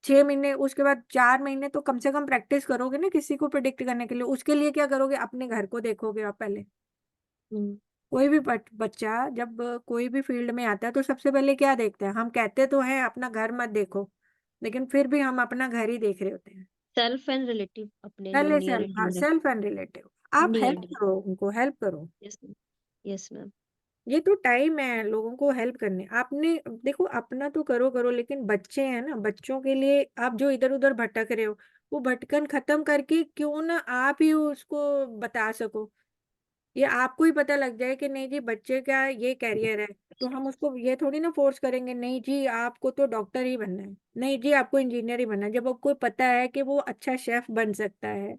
6 महीने, उसके बाद 4 महीने तो कम से कम प्रैक्टिस करोगे ना किसी को प्रिडिक्ट करने के लिए। उसके लिए क्या करोगे, अपने घर को देखोगे आप पहले। हम्म। कोई भी बच्चा जब कोई भी फील्ड में आता है तो सबसे पहले क्या देखता है? हम कहते तो हैं अपना घर मत देखो, लेकिन फिर भी हम अपना घर ही देख रहे होते हैं। सेल्फ एंड रिलेटिव, अपने जो पहले नियर सेल्फ, एंड हाँ, डियर है। Self and relative. आप नियर हेल्प एंड डियर। करो, उनको हेल्प करो। यस। Yes ma'am. ये तो टाइम है लोगों को हेल्प करने। आपने देखो, अपना तो करो करो, लेकिन बच्चे हैं ना, बच्चों के लिए आप जो इधर उधर भटक रहे हो, वो भटकन खत्म करके क्यों ना आप ही उसको बता सको। ये आपको ही पता लग जाए कि नहीं जी बच्चे का ये कैरियर है, तो हम उसको ये थोड़ी ना फोर्स करेंगे, नहीं जी आपको तो डॉक्टर ही बनना है, नहीं जी आपको इंजीनियर ही बनना है। जब आपको पता है कि वो अच्छा शेफ बन सकता है,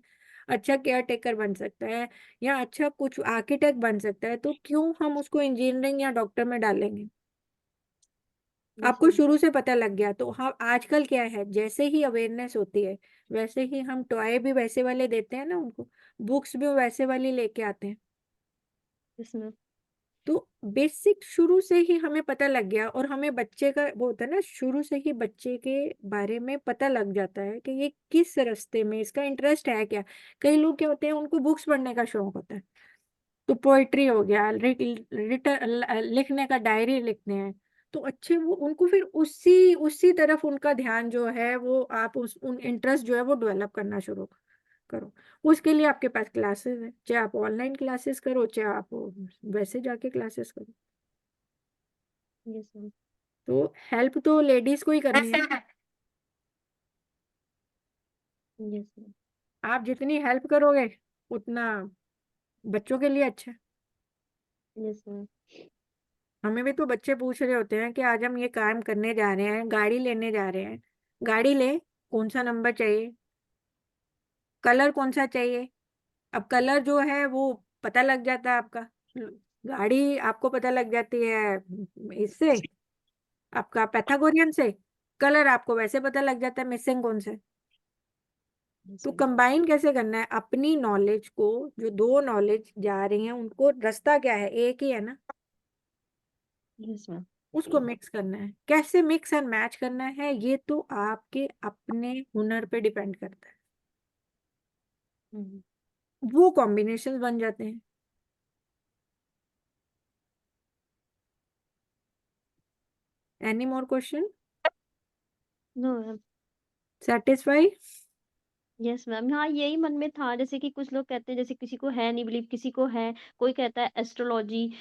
अच्छा केयर टेकर बन सकता है, या अच्छा कुछ आर्किटेक्ट बन सकता है, तो क्यों हम उसको इंजीनियरिंग या डॉक्टर में डालेंगे? यस आपको मैम। शुरू से पता लग गया। तो हम आजकल क्या है, जैसे ही अवेयरनेस होती है वैसे ही हम टॉय भी वैसे वाले देते हैं ना उनको, बुक्स भी वैसे वाली लेके आते हैं। Yes ma'am. तो बेसिक शुरू से ही हमें पता लग गया, और हमें बच्चे का वो होता है ना, शुरू से ही बच्चे के बारे में पता लग जाता है कि ये किस रास्ते में इसका इंटरेस्ट है क्या। कई लोग क्या होते हैं, उनको बुक्स पढ़ने का शौक होता है, तो पोइट्री हो गया, लिखने का, डायरी लिखते हैं, तो अच्छे वो उनको फिर उसी उसी तरफ उनका ध्यान जो है वो आप उन इंटरेस्ट जो है वो डेवलप करना शुरू करो। उसके लिए आपके पास क्लासेस है, चाहे आप ऑनलाइन क्लासेस करो, चाहे आप वैसे जाके क्लासेस करो। Yes ma'am. तो हेल्प तो लेडीज को ही करनी है। Yes ma'am. आप जितनी हेल्प करोगे उतना बच्चों के लिए अच्छा है। Yes ma'am. हमें भी तो बच्चे पूछ रहे होते हैं कि आज हम ये काम करने जा रहे हैं, गाड़ी लेने जा रहे हैं, गाड़ी ले, कौन सा नंबर चाहिए, कलर कौन सा चाहिए। अब कलर जो है वो पता लग जाता है आपका, गाड़ी आपको पता लग जाती है इससे, आपका पैथागोरियन से, कलर आपको वैसे पता लग जाता है मिसिंग कौन से। यस तो मैम। कंबाइन कैसे करना है अपनी नॉलेज को, जो दो नॉलेज जा रही हैं उनको, रास्ता क्या है, एक ही है ना, यस मैम। उसको मिक्स करना है। कैसे मिक्स एंड मैच करना है ये तो आपके अपने हुनर पे डिपेंड करता है, हम्म। वो कॉम्बिनेशन बन जाते हैं। Any more question? No ma'am. Satisfy? Yes ma'am, हाँ यही मन में था, जैसे कि कुछ लोग कहते हैं, जैसे किसी को है नहीं बिलीव, किसी को है, कोई कहता है एस्ट्रोलॉजी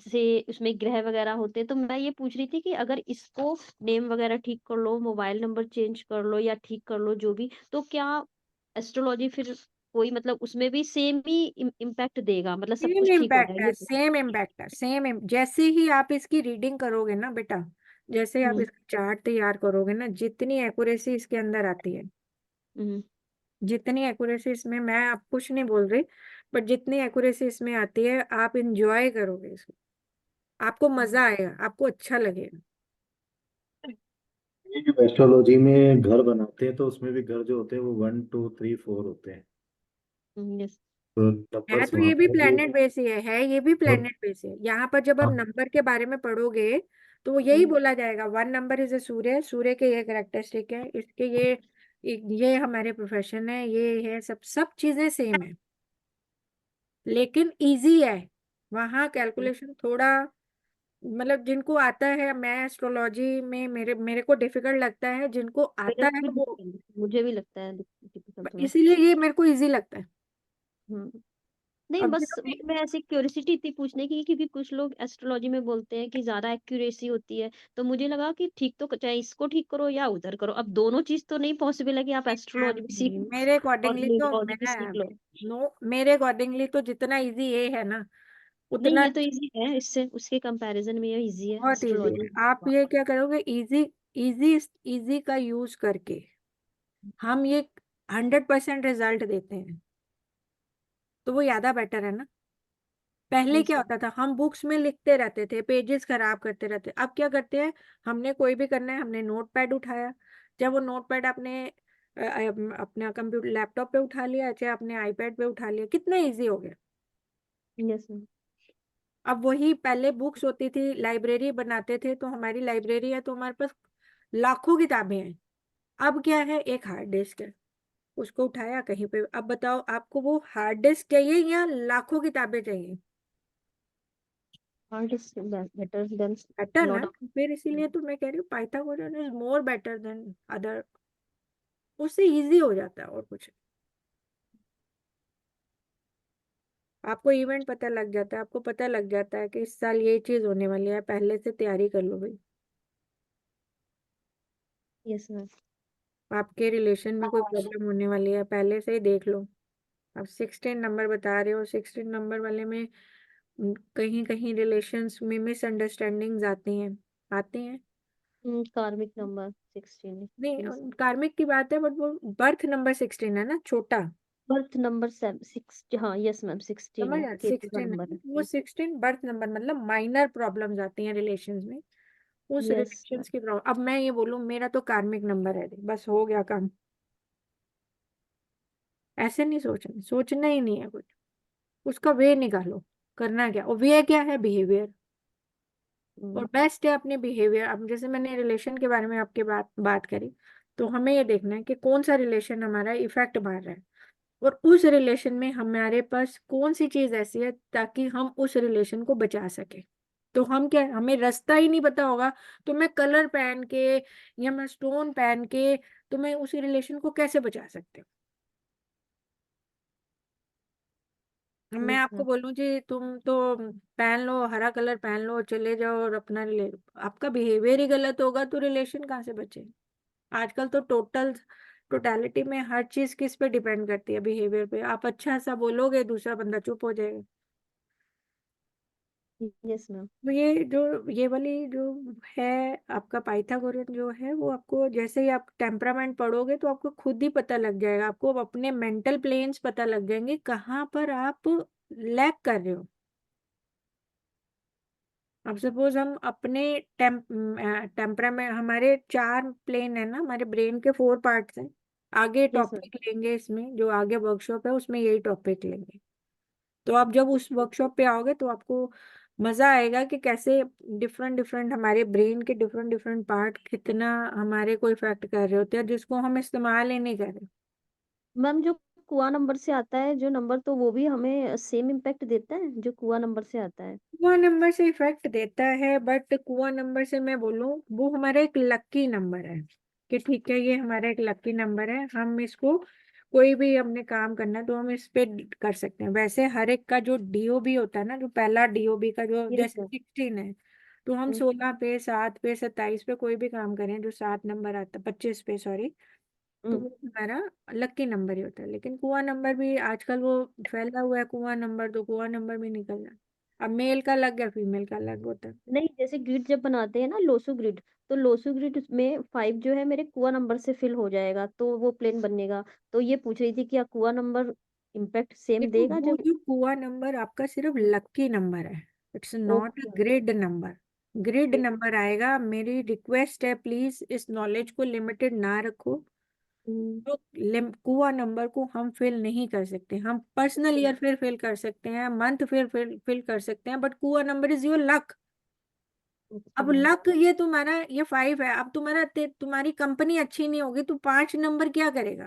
से उसमें ग्रह वगैरह होते हैं। तो मैं ये पूछ रही थी कि अगर इसको नेम वगैरह ठीक कर लो, मोबाइल नंबर चेंज कर लो या ठीक कर लो जो भी, तो क्या एस्ट्रोलॉजी फिर कोई मतलब उसमें भी सेम ही इम्पैक्ट देगा, मतलब सब सेम कुछ ठीक हो इम्पैक्ट जाएगा है, ये? सेम इम्पैक्ट है, जैसे ही आप इसकी रीडिंग करोगे ना बेटा, जैसे आप हम्म। इसका चार्ट तैयार करोगे ना, जितनी एक्यूरेसी इसके अंदर आती है, हम्म। जितनी एक्यूरेसी इसमें, मैं आप कुछ नहीं बोल रही, बट जितनी एक्यूरेसी इसमें आती है आप इंजॉय करोगे इसको, आपको मजा आएगा, आपको अच्छा लगेगा। ये जो एस्ट्रोलॉजी में घर बनाते हैं तो उसमें भी घर जो होते हैं वो 1 2 3 4 होते हैं। यस। तो है नंबर्स तो वहाँ ये भी पर भी प्लेनेट बेस ही है, ये भी और प्लेनेट बेस है। यहाँ पर जब आप हाँ, नंबर के बारे में पढ़ोगे तो वो यही बोला जाएगा, 1 नंबर इज ए सूर्य, सूर्य के ये कैरेक्टरिस्टिक है, इसके ये हमारे प्रोफेशन है, ये है, सब चीजें सेम है, लेकिन इजी है। वहाँ कैलकुलेशन थोड़ा, मतलब जिनको आता है, मैं एस्ट्रोलॉजी में मेरे मेरे को डिफिकल्ट लगता है, जिनको मेरे आता को है भी वो, मुझे भी लगता है डिफिकल्ट थोड़ा। इसीलिए ये मेरे को इजी लगता है। नहीं, अब बस जिन्होंने, मन में ऐसी क्यूरियोसिटी थी पूछने की, क्योंकि कुछ लोग एस्ट्रोलॉजी में बोलते हैं कि ज्यादा एक्यूरेसी होती है, तो मुझे लगा कि ठीक तो चाहे इसको ठीक करो या उधर करो, अब दोनों चीज तो नहीं पॉसिबल है कि आप एस्ट्रोलॉजी भी सीख लो मेरे और अकॉर्डिंगली तो न्यूमरोलॉजी भी मैं, सीख लो। नो, मेरे अकॉर्डिंगली तो जितना इजी ये है ना, नहीं, उतना ये तो इजी है, इससे उसके कंपैरिजन में ये इजी है बहुत इजी है। एस्ट्रोलॉजी। आप ये क्या करोगे, इजी इजी इजी का यूज करके हम ये 100% रिजल्ट देते हैं, तो वो ज्यादा बेटर है ना। पहले यस क्या मैम। होता था, हम बुक्स में लिखते रहते थे, पेजेस खराब करते रहते, अब क्या करते हैं, हमने कोई भी करना है, हमने नोट पैड उठाया, जब वो नोट पैड आपने अपना कंप्यूटर लैपटॉप पे उठा लिया, चाहे अपने आईपैड पे उठा लिया, कितना इजी हो गया। Yes ma'am. अब वही पहले बुक्स होती थी, लाइब्रेरी बनाते थे, तो हमारी लाइब्रेरी है तो हमारे पास लाखों किताबें हैं। अब क्या है, एक हार्ड डिस्क है, उसको उठाया कहीं पे, अब बताओ आपको वो हार्ड डिस्क चाहिए या लाखों किताबें चाहिए? Art is better than, better no ना, डाउट। फिर इसीलिए तो मैं कह रही हूँ Pythagoras is more better than other, उससे इजी हो जाता है और कुछ। आपको इवेंट पता लग जाता है, आपको पता लग जाता है कि इस साल ये चीज होने वाली है, पहले से तैयारी कर लो भाई। Yes ma'am. आपके रिलेशन में कोई प्रॉब्लम होने वाली है, पहले से ही देख लो। अब 16 नंबर बता रहे हो, 16 नंबर वाले में कहीं कहीं रिलेशंस में मिसअंडरस्टैंडिंग्स आती हैं, आती हैं। कार्मिक नंबर 16। यस। नहीं, कार्मिक की बात है, बट वो बर्थ नंबर 16 है ना, छोटा, बर्थ नंबर 6, हाँ यस मैम 16 समझ है, आया, केतु का 16 नंबर है, वो है। 16 बर्थ नंबर, मतलब माइनर प्रॉब्लम्स आती हैं रिलेशंस में, उस यस मैम। रिलेशंस की प्रॉब्लम। अब मैं ये बोलूं मेरा तो कार्मिक नंबर है, बस हो गया काम। ऐसे नहीं सोचना, सोचना ही नहीं है कुछ, उसका वे निकालो, करना क्या, और वे क्या है, बिहेवियर, और बेस्ट है अपने बिहेवियर। अब जैसे मैंने रिलेशन के बारे में आपके बात बात करी, तो हमें ये देखना है कि कौन सा रिलेशन हमारा इफेक्ट मार रहा है। और उस रिलेशन में हमारे पास कौन सी चीज ऐसी है ताकि हम उस रिलेशन को बचा सके। तो हम क्या, हमें रास्ता ही नहीं पता होगा तो मैं कलर पहन के या मैं स्टोन पहन के तो मैं उस रिलेशन को कैसे बचा सकती हूँ। मैं यस आपको मैम। बोलूं जी तुम तो पहन लो, हरा कलर पहन लो, चले जाओ और अपना आपका बिहेवियर ही गलत होगा तो रिलेशन कहाँ से बचे। आजकल तो टोटलिटी में हर चीज किस पे डिपेंड करती है, बिहेवियर पे। आप अच्छा सा बोलोगे दूसरा बंदा चुप हो जाएगा। Yes ma'am. तो ये वाली जो है आपका पाइथागोरन जो है वो आपको जैसे ही आप टेम्परामेंट पढ़ोगे तो आपको खुद ही पता लग जाएगा, आपको अपने मेंटल प्लेन्स पता लग जाएंगे कहाँ पर आप लैग कर रहे हो। अब सपोज हम अपने टेम्परामेंट, हमारे 4 प्लेन है ना, हमारे ब्रेन के 4 पार्ट्स हैं। आगे यस मैम। टॉपिक लेंगे, इसमें जो आगे वर्कशॉप है उसमें यही टॉपिक लेंगे। तो आप जब उस वर्कशॉप पे आओगे तो आपको मजा आएगा कि कैसे डिफरेंट डिफरेंट हमारे ब्रेन के डिफरेंट डिफरेंट पार्ट कितना हमारे को इफेक्ट कर रहे होते हैं जिसको हम इस्तेमाल ही नहीं कर रहे। मैम जो कुआ नंबर से आता है जो नंबर, तो वो भी हमें सेम इम्पैक्ट देता है जो कुआ नंबर से आता है? कुआ नंबर से इफेक्ट देता है, बट कुआ नंबर से मैं बोलूं वो हमारा एक लकी नंबर है कि ठीक है ये हमारा एक लकी नंबर है, हम इसको कोई भी हमने काम करना है तो हम इस पे कर सकते हैं। वैसे हर एक का जो डीओबी होता है ना, जो पहला डीओबी का जो यस जैसे मैम। 16 है तो हम हम्म, 16 पे, 7 पे, 27 पे कोई भी काम करें जो 7 नंबर आता है, 25 पे सॉरी, तो हम्म। वो हमारा लकी नंबर ही होता है। लेकिन कुआं नंबर भी आजकल वो फैला हुआ है, कुआं नंबर तो कुआं नंबर भी निकल रहा है। अब मेल का अलग है, फीमेल का अलग होता है। नहीं, जैसे ग्रिड जब बनाते हैं ना, लोसू ग्रिड, तो लोसू ग्रिड में 5 जो है मेरे कुआ नंबर से फिल हो जाएगा तो वो प्लेन बनेगा। तो ये पूछ रही थी कि कुआ नंबर इम्पैक्ट सेम देखो देगा वो जब? जो कुआं नंबर आपका सिर्फ लकी नंबर है, it's not a okay. Grid number. Grid number आएगा, मेरी रिक्वेस्ट है प्लीज इस नॉलेज को लिमिटेड ना रखो। तो कुआ नंबर को हम फिल नहीं कर सकते, हम पर्सनल ईयर फिल कर सकते हैं, मंथ फिल कर सकते हैं, बट कुआ number is your luck. Okay अब मैम। लक ये तुम्हारा, ये 5 है, अब तुम्हारी कंपनी अच्छी नहीं होगी तो 5 नंबर क्या करेगा।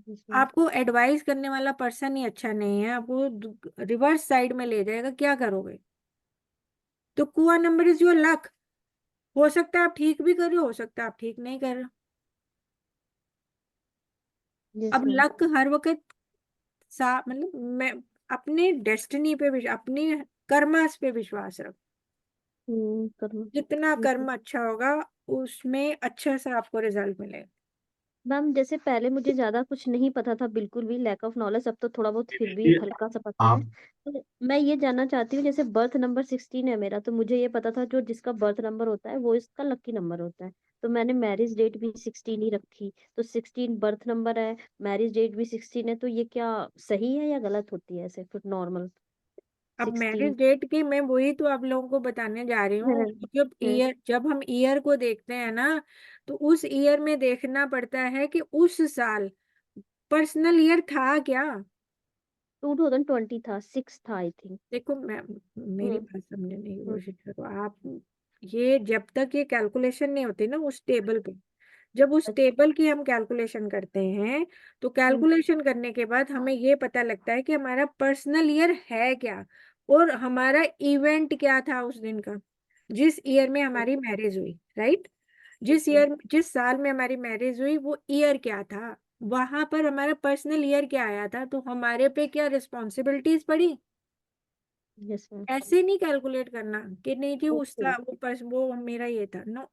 Yes ma'am. आपको एडवाइस करने वाला पर्सन ही अच्छा नहीं है, आपको रिवर्स साइड में ले जाएगा, क्या करोगे। तो कुआ नंबर इज योर लक। हो सकता है आप ठीक भी कर रहे हो सकता है आप ठीक नहीं कर रहे हो। यस अब मैम। लक हर वक्त मतलब मैं अपने डेस्टिनी पे अपनी कर्मास पे विश्वास रख। करना। जितना यस मैम। कर्म अच्छा होगा उसमें अच्छा सा आपको रिजल्ट मिलेगा। मैम जैसे पहले मुझे ज्यादा कुछ नहीं पता था, बिल्कुल भी लैक ऑफ नॉलेज, अब तो थोड़ा बहुत फिर भी ये हल्का सा पता है। आप तो मैं ये जानना चाहती हूँ, जैसे बर्थ नंबर 16 है मेरा, तो मुझे ये पता था जो जिसका बर्थ नंबर होता है वो इसका लकी नंबर होता है। तो मैंने मैरिज डेट भी 16 ही रखी, तो 16 बर्थ नंबर है, मैरिज डेट भी 16 है, तो ये क्या सही है या गलत होती है ऐसे फिर नॉर्मल अब 16? मैरिज डेट की मैं वही तो आप लोगों को बताने जा रही हूँ। जब हम ईयर को देखते हैं ना तो उस ईयर में देखना पड़ता है कि उस साल पर्सनल ईयर था क्या। 2020 था, 6 था आई थिंक। देखो मैं, मेरी हम्म। बात समझने की हम्म। कोशिश करो आप। ये जब तक ये कैलकुलेशन नहीं होती ना उस टेबल पे, जब उस अच्छा। टेबल की हम कैलकुलेशन करते हैं तो हम्म। कैलकुलेशन करने के बाद हमें ये पता लगता है कि हमारा पर्सनल ईयर है क्या और हमारा इवेंट क्या था उस दिन का, जिस ईयर में हमारी मैरिज हुई, राइट। ओके। जिस साल में हमारी मैरिज हुई वो ईयर क्या था, वहां पर हमारा पर्सनल ईयर क्या आया था, तो हमारे पे क्या रिस्पॉन्सिबिलिटीज पड़ी। Yes ma'am. ऐसे नहीं कैलकुलेट करना कि नहीं जी ओके। वो मेरा ये था, नो।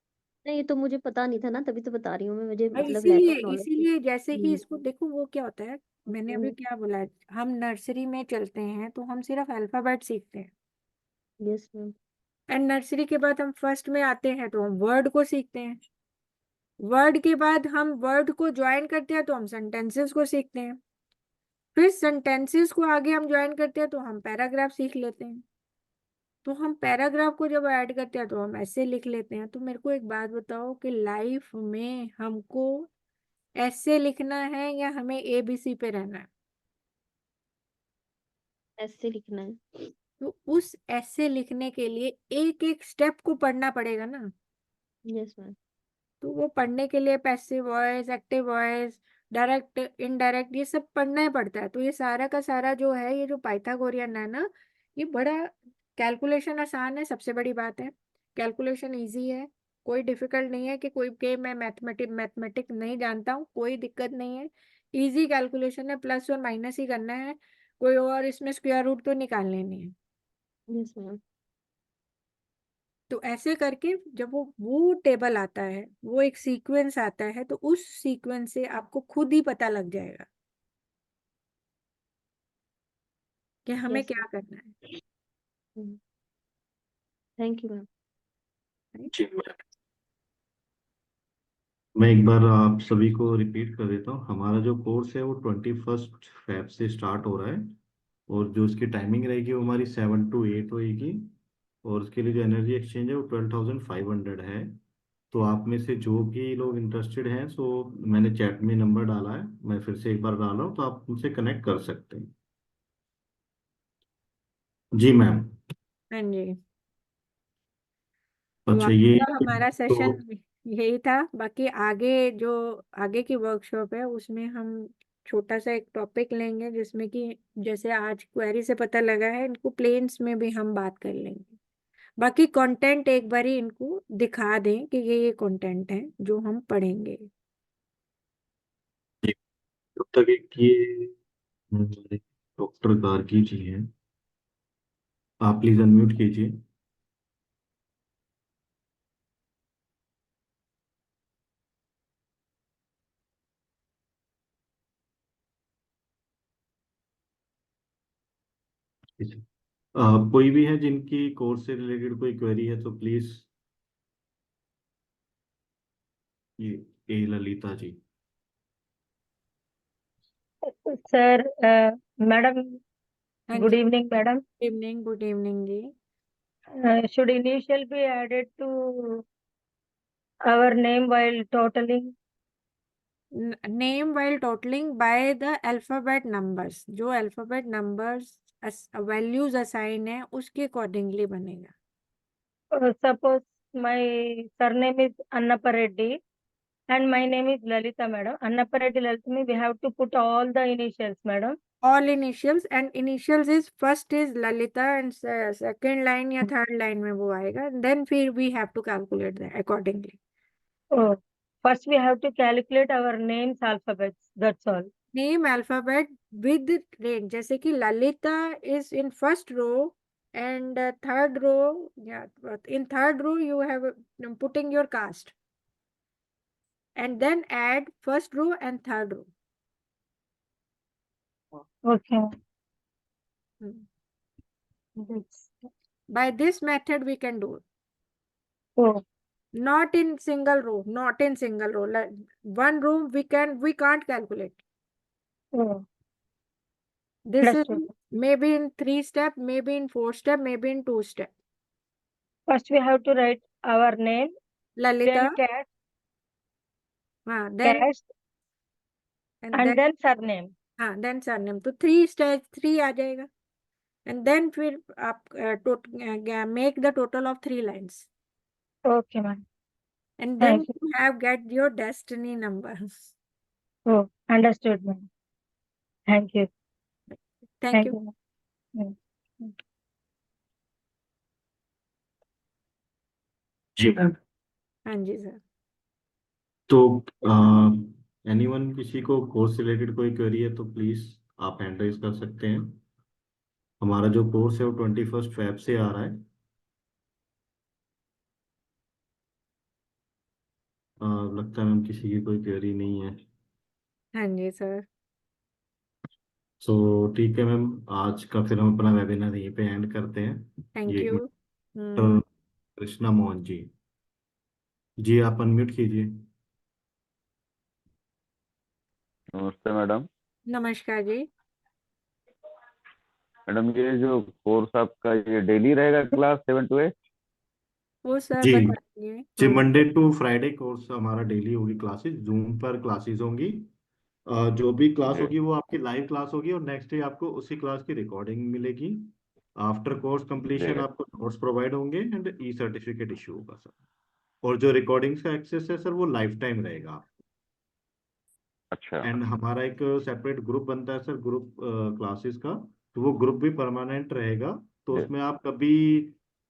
नहीं, ये तो मुझे पता नहीं था ना, तभी तो बता रही हूँ मैं, मुझे और मतलब लैक इसीलिए ऑफ नॉलेज थी। इसीलिए जैसे ही हम्म। इसको देखो वो क्या होता है, मैंने अभी क्या बोला है, हम नर्सरी में चलते हैं तो हम सिर्फ अल्फाबेट सीखते हैं। Yes ma'am. एंड नर्सरी के बाद हम फर्स्ट में आते हैं तो हम वर्ड को सीखते हैं। वर्ड के बाद हम वर्ड को ज्वाइन करते हैं तो हम सेंटेंसेस को सीखते हैं। फिर सेंटेंसेस को आगे हम ज्वाइन करते हैं तो हम पैराग्राफ सीख लेते हैं। तो हम पैराग्राफ को जब ऐड करते हैं तो हम ऐसे लिख लेते हैं। तो मेरे को एक बात बताओ कि लाइफ में हमको ऐसे लिखना है या हमें एबीसी पे रहना है। ऐसे लिखना है। तो उस ऐसे लिखने के लिए एक एक स्टेप को पढ़ना पड़ेगा ना। Yes ma'am. तो वो पढ़ने के लिए passive voice, active voice, direct indirect ये सब पढ़ना ही पड़ता है। तो ये सारा का सारा जो है, ये जो पाइथागोरियन है ना, ये बड़ा कैलकुलेशन आसान है, सबसे बड़ी बात है। कैलकुलेशन इजी है, कोई डिफिकल्ट नहीं है कि कोई के मैं मैथमेटिक नहीं जानता हूँ, कोई दिक्कत नहीं है। इजी कैलकुलेशन है, प्लस और माइनस ही करना है, कोई और इसमें स्क्वायर रूट तो निकालने नहीं है। Yes ma'am. तो ऐसे करके जब वो टेबल आता है, वो एक सीक्वेंस आता है, तो उस सीक्वेंस से आपको खुद ही पता लग जाएगा कि हमें यस क्या करना है। मैम। Thank you ma'am. जी मैं एक बार आप सभी को रिपीट कर देता हूँ। हमारा जो कोर्स है वो 21 फेब से स्टार्ट हो रहा है, और जो उसकी टाइमिंग रहेगी वो हमारी 7 to 8 होएगी। और उसके लिए जो एनर्जी एक्सचेंज है वो 12,500 है। तो आप में से जो भी लोग इंटरेस्टेड हैं, सो मैंने चैट में नंबर डाला है, मैं फिर से एक बार डाला हूँ, तो आप उनसे कनेक्ट कर सकते हैं। जी मैम। हाँ जी। तो अच्छा आज ये का हमारा तो सेशन यही था। बाकी आगे जो आगे की वर्कशॉप है, उसमें हम छोटा सा एक टॉपिक लेंगे, जिसमें कि जैसे आज क्वेरी से पता लगा है, इनको प्लेन्स में भी हम बात कर लेंगे। बाकी कंटेंट एक बार ही इनको दिखा दें कि ये कंटेंट है जो हम पढ़ेंगे। तब तक एक ये डॉक्टर गार्गी जी हैं, आप प्लीज अनम्यूट कीजिए। कोई भी है जिनकी कोर्स से रिलेटेड कोई क्वेरी है तो प्लीज। ये ए ललिता जी। Sir, madam, हाँ good जी, evening, madam. गुड इवनिंग जी। Should initial be added to our name while totaling? Name while totaling by the alphabet numbers, जो अल्फाबेट नंबर्स वैल्यूज असाइन है उसके अकॉर्डिंगली बनेगा। Suppose my surname is Annappa Reddy and my name is Lalita, madam. Annappa Reddy Lalita, we have to put all the initials, madam. All initials, and initials is first is Lalita, and second line या third line में वो आएगा, then फिर we have to calculate that accordingly. Oh, first we have to calculate our names alphabets. That's all. Name alphabet with range, जैसे कि Lalita is in first row and third row, in third row you have putting your caste, and then add first row and third row. Okay. Hmm. That's, By this method we can do it. oh, Not in single row, not in single row. Like one row we can't calculate. oh, This is understood. maybe in 3 step, maybe in 4 step, maybe in 2 step. First we have to write our name, Lalita, then caste, then and and then surname. then surname. तो 3 step 3 आ जाएगा, and then फिर आप make the total of 3 lines, Okay, ma'am. and then Thank you. you have get your destiny number. Oh, understood, ma'am. Thank you. Thank Thank you. you, ma'am. जी ma'am. हाँ जी sir. तो anyone किसी को course related कोई query है तो please आप हैंड रेज कर सकते हैं। हमारा जो कोर्स है वो 21 फेब से आ रहा है। लगता है मैम किसी की कोई क्वेरी नहीं है। हाँ जी सर। सो ठीक है मैम, आज का फिर हम अपना वेबिनार यहीं पे एंड करते हैं। थैंक ये एक यू। मिनट, कृष्णा मोहन जी, जी आप अनम्यूट कीजिए। नमस्ते मैडम। नमस्कार जी। मैडम ये जो कोर्स आपका ये डेली रहेगा क्लास 7 to 8? वो सर जी बताइए। जी मंडे टू फ्राइडे कोर्स हमारा डेली होगी, क्लासेस जूम पर क्लासेस होंगी। जो भी क्लास जी होगी वो आपकी लाइव क्लास होगी, और नेक्स्ट डे आपको उसी क्लास की रिकॉर्डिंग मिलेगी। आफ्टर कोर्स कंप्लीशन जी आपको नोट्स प्रोवाइड होंगे एंड ई सर्टिफिकेट इशू होगा सर। और जो रिकॉर्डिंग्स का एक्सेस है सर वो लाइफ टाइम रहेगा। अच्छा एंड हमारा एक सेपरेट ग्रुप बनता है सर, ग्रुप क्लासेस का। तो वो ग्रुप भी परमानेंट रहेगा। तो जी उसमें आप कभी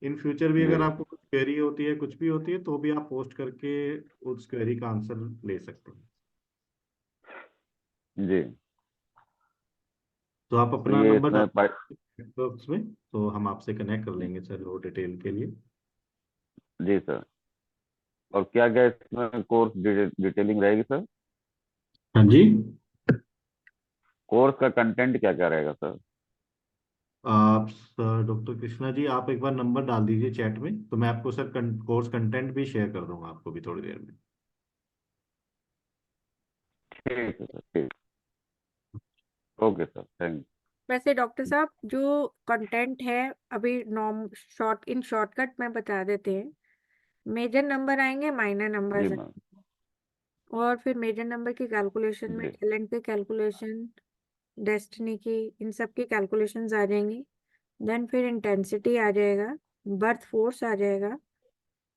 इन फ्यूचर भी जी अगर आपको कुछ क्वेरी होती है, कुछ भी होती है, तो भी आप पोस्ट करके उस क्वेरी का आंसर ले सकते हैं। जी। तो आप तो अपना ये नंबर इसमें डाल उसमें, तो हम आपसे कनेक्ट कर लेंगे सर वो डिटेल के लिए। जी सर। और क्या क्या इसमें कोर्स डिटेलिंग रहेगी सर? हाँ जी। कोर्स का कंटेंट क्या क्या रहेगा सर? आप सर डॉक्टर कृष्णा जी, आप एक बार नंबर डाल दीजिए चैट में, तो मैं आपको सर कोर्स कंटेंट भी शेयर कर दूंगा आपको भी थोड़ी देर में। ठीक है सर, ठीक। ओके सर, थैंक वैसे डॉक्टर साहब जो कंटेंट है अभी नॉर्म शॉर्ट इन शॉर्टकट में बता देते हैं। मेजर नंबर आएंगे, माइनर जी नंबर्स, मैम। और फिर मेजर नंबर की कैलकुलेशन में जी टैलेंट की कैलकुलेशन, डेस्टिनी की, इन सब की कैलकुलेशंस आ जाएंगी। देन फिर इंटेंसिटी आ जाएगा, बर्थ फोर्स आ जाएगा।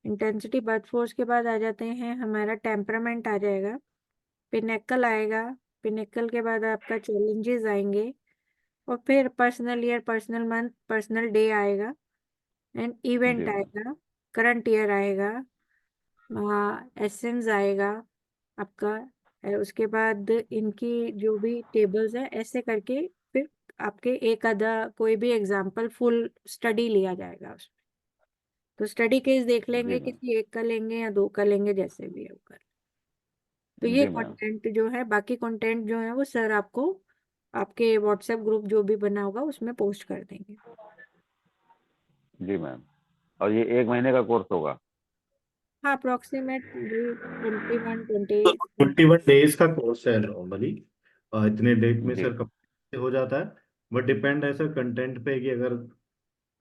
इंटेंसिटी बर्थ फोर्स के बाद आ जाते हैं हमारा टेम्परामेंट आ जाएगा, पिनेकल आएगा। पिनेकल के बाद आपका चैलेंजेस आएंगे, और फिर personal year, personal month, personal day आएगा, एंड जी इवेंट मैम। आएगा, करंट ईयर आएगा, एसेंस आएगा आपका। उसके बाद इनकी जो भी टेबल्स है ऐसे करके फिर आपके एक आधा कोई भी एग्जाम्पल फुल स्टडी लिया जाएगा उसमें। तो स्टडी केस देख जी लेंगे, मैम। किसी एक का लेंगे या दो का लेंगे, जैसे भी होगा। तो ये जी मैम। कंटेंट जो है, बाकी कंटेंट जो है वो सर आपको आपके व्हाट्सएप ग्रुप जो भी बना होगा उसमें पोस्ट कर देंगे। जी मैम। और ये 1 महीने का कोर्स होगा? हाँ, अप्रोक्सीमेट 21 28। 21 डेज का कोर्स है नॉर्मली। इतने डेट में जी सर कब हो जाता है। बट डिपेंड है सर कंटेंट पे, कि अगर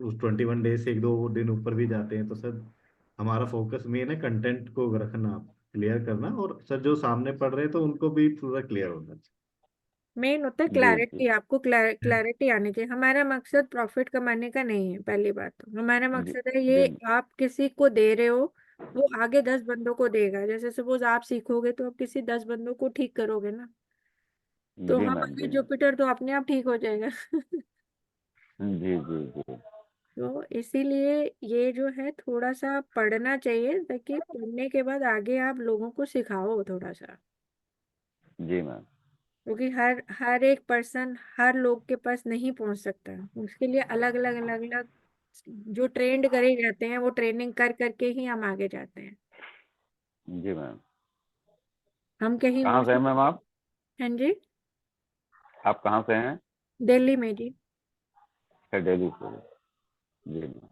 उस 21 डेज से एक दो दिन ऊपर भी जाते हैं तो सर हमारा फोकस मेन है कंटेंट को रखना, क्लियर करना, और सर जो सामने पढ़ रहे हैं तो उनको भी पूरा क्लियर होना चाहिए। मेन होता है जी जी क्लैरिटी, आपको क्लैरिटी आनी चाहिए। हमारा मकसद प्रॉफिट कमाने का नहीं है, पहली बात तो हमारा जी मकसद है जी ये आप किसी को दे रहे हो, वो आगे 10 बंदों को देगा। जैसे सपोज आप सीखोगे तो आप किसी 10 बंदों को ठीक करोगे ना, तो जी हम मैम। आगे जी मैम। जुपिटर तो अपने आप ठीक हो जाएगा। जी जी जी तो इसीलिए ये जो है थोड़ा सा पढ़ना चाहिए, ताकि पढ़ने के बाद आगे आप लोगों को सिखाओ थोड़ा सा। जी मैम। क्योंकि हर हर एक पर्सन हर लोग के पास नहीं पहुंच सकता है। उसके लिए अलग अलग जो ट्रेंड करे जाते हैं वो ट्रेनिंग कर करके ही हम आगे जाते हैं। जी मैम। हम कहीं कहाँ से हैं मैम आप? हाँ जी, आप कहाँ से हैं? दिल्ली में जी। अच्छा, दिल्ली से। जी मैम।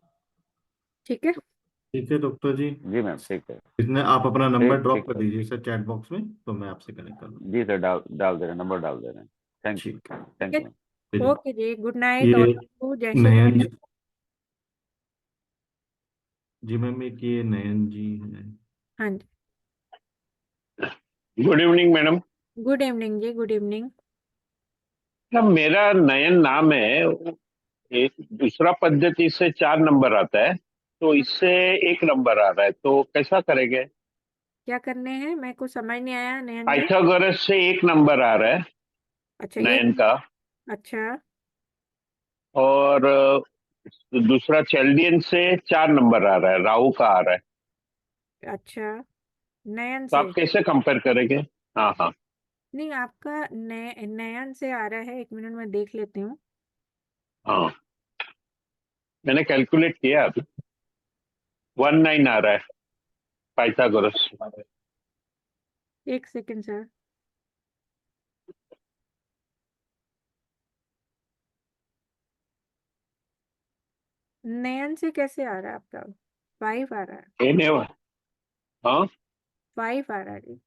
ठीक है। ठीक है डॉक्टर जी। जी मैम, ठीक है। इसमें आप अपना नंबर ठीक ड्रॉप ठीक कर सर। दीजिए सर चैट बॉक्स में, तो मैं आपसे कनेक्ट कर लूँगा। जी सर, डाल डाल दे रहे हैं, नंबर डाल दे रहे हैं। Thank you. ठीक है। ठीक थैंक यू मैम। है, ओके जी, गुड नाइट ये और जय श्री नयन कृष्ण। जी। जी मैम, एक ये नयन जी है। हाँ जी, good evening madam. Good evening जी, गुड इवनिंग। मेरा नयन नाम है। एक दूसरा पद्धति से 4 नंबर आता है, तो इससे 1 नंबर आ रहा है, तो कैसा करेंगे? क्या करने हैं मेरे को समझ नहीं आया नयन जी। पाइथागोरस से 1 नंबर आ रहा है अच्छा, एक। नयन का। अच्छा। और दूसरा चैल्डियन से 4 नंबर आ रहा है, राहु का आ रहा है। अच्छा, नयन तो से। आप कैसे कंपेयर करेंगे? हाँ हाँ। नहीं, आपका नयन से आ रहा है, एक मिनट में देख लेती हूँ। हाँ, मैंने कैलकुलेट किया अभी। 19 आ रहा है पाइथागोरस। एक सेकंड सर। नयन से कैसे आ रहा है आपका? 5 आ रहा है। एने हाँ। 5 आ रहा है जी।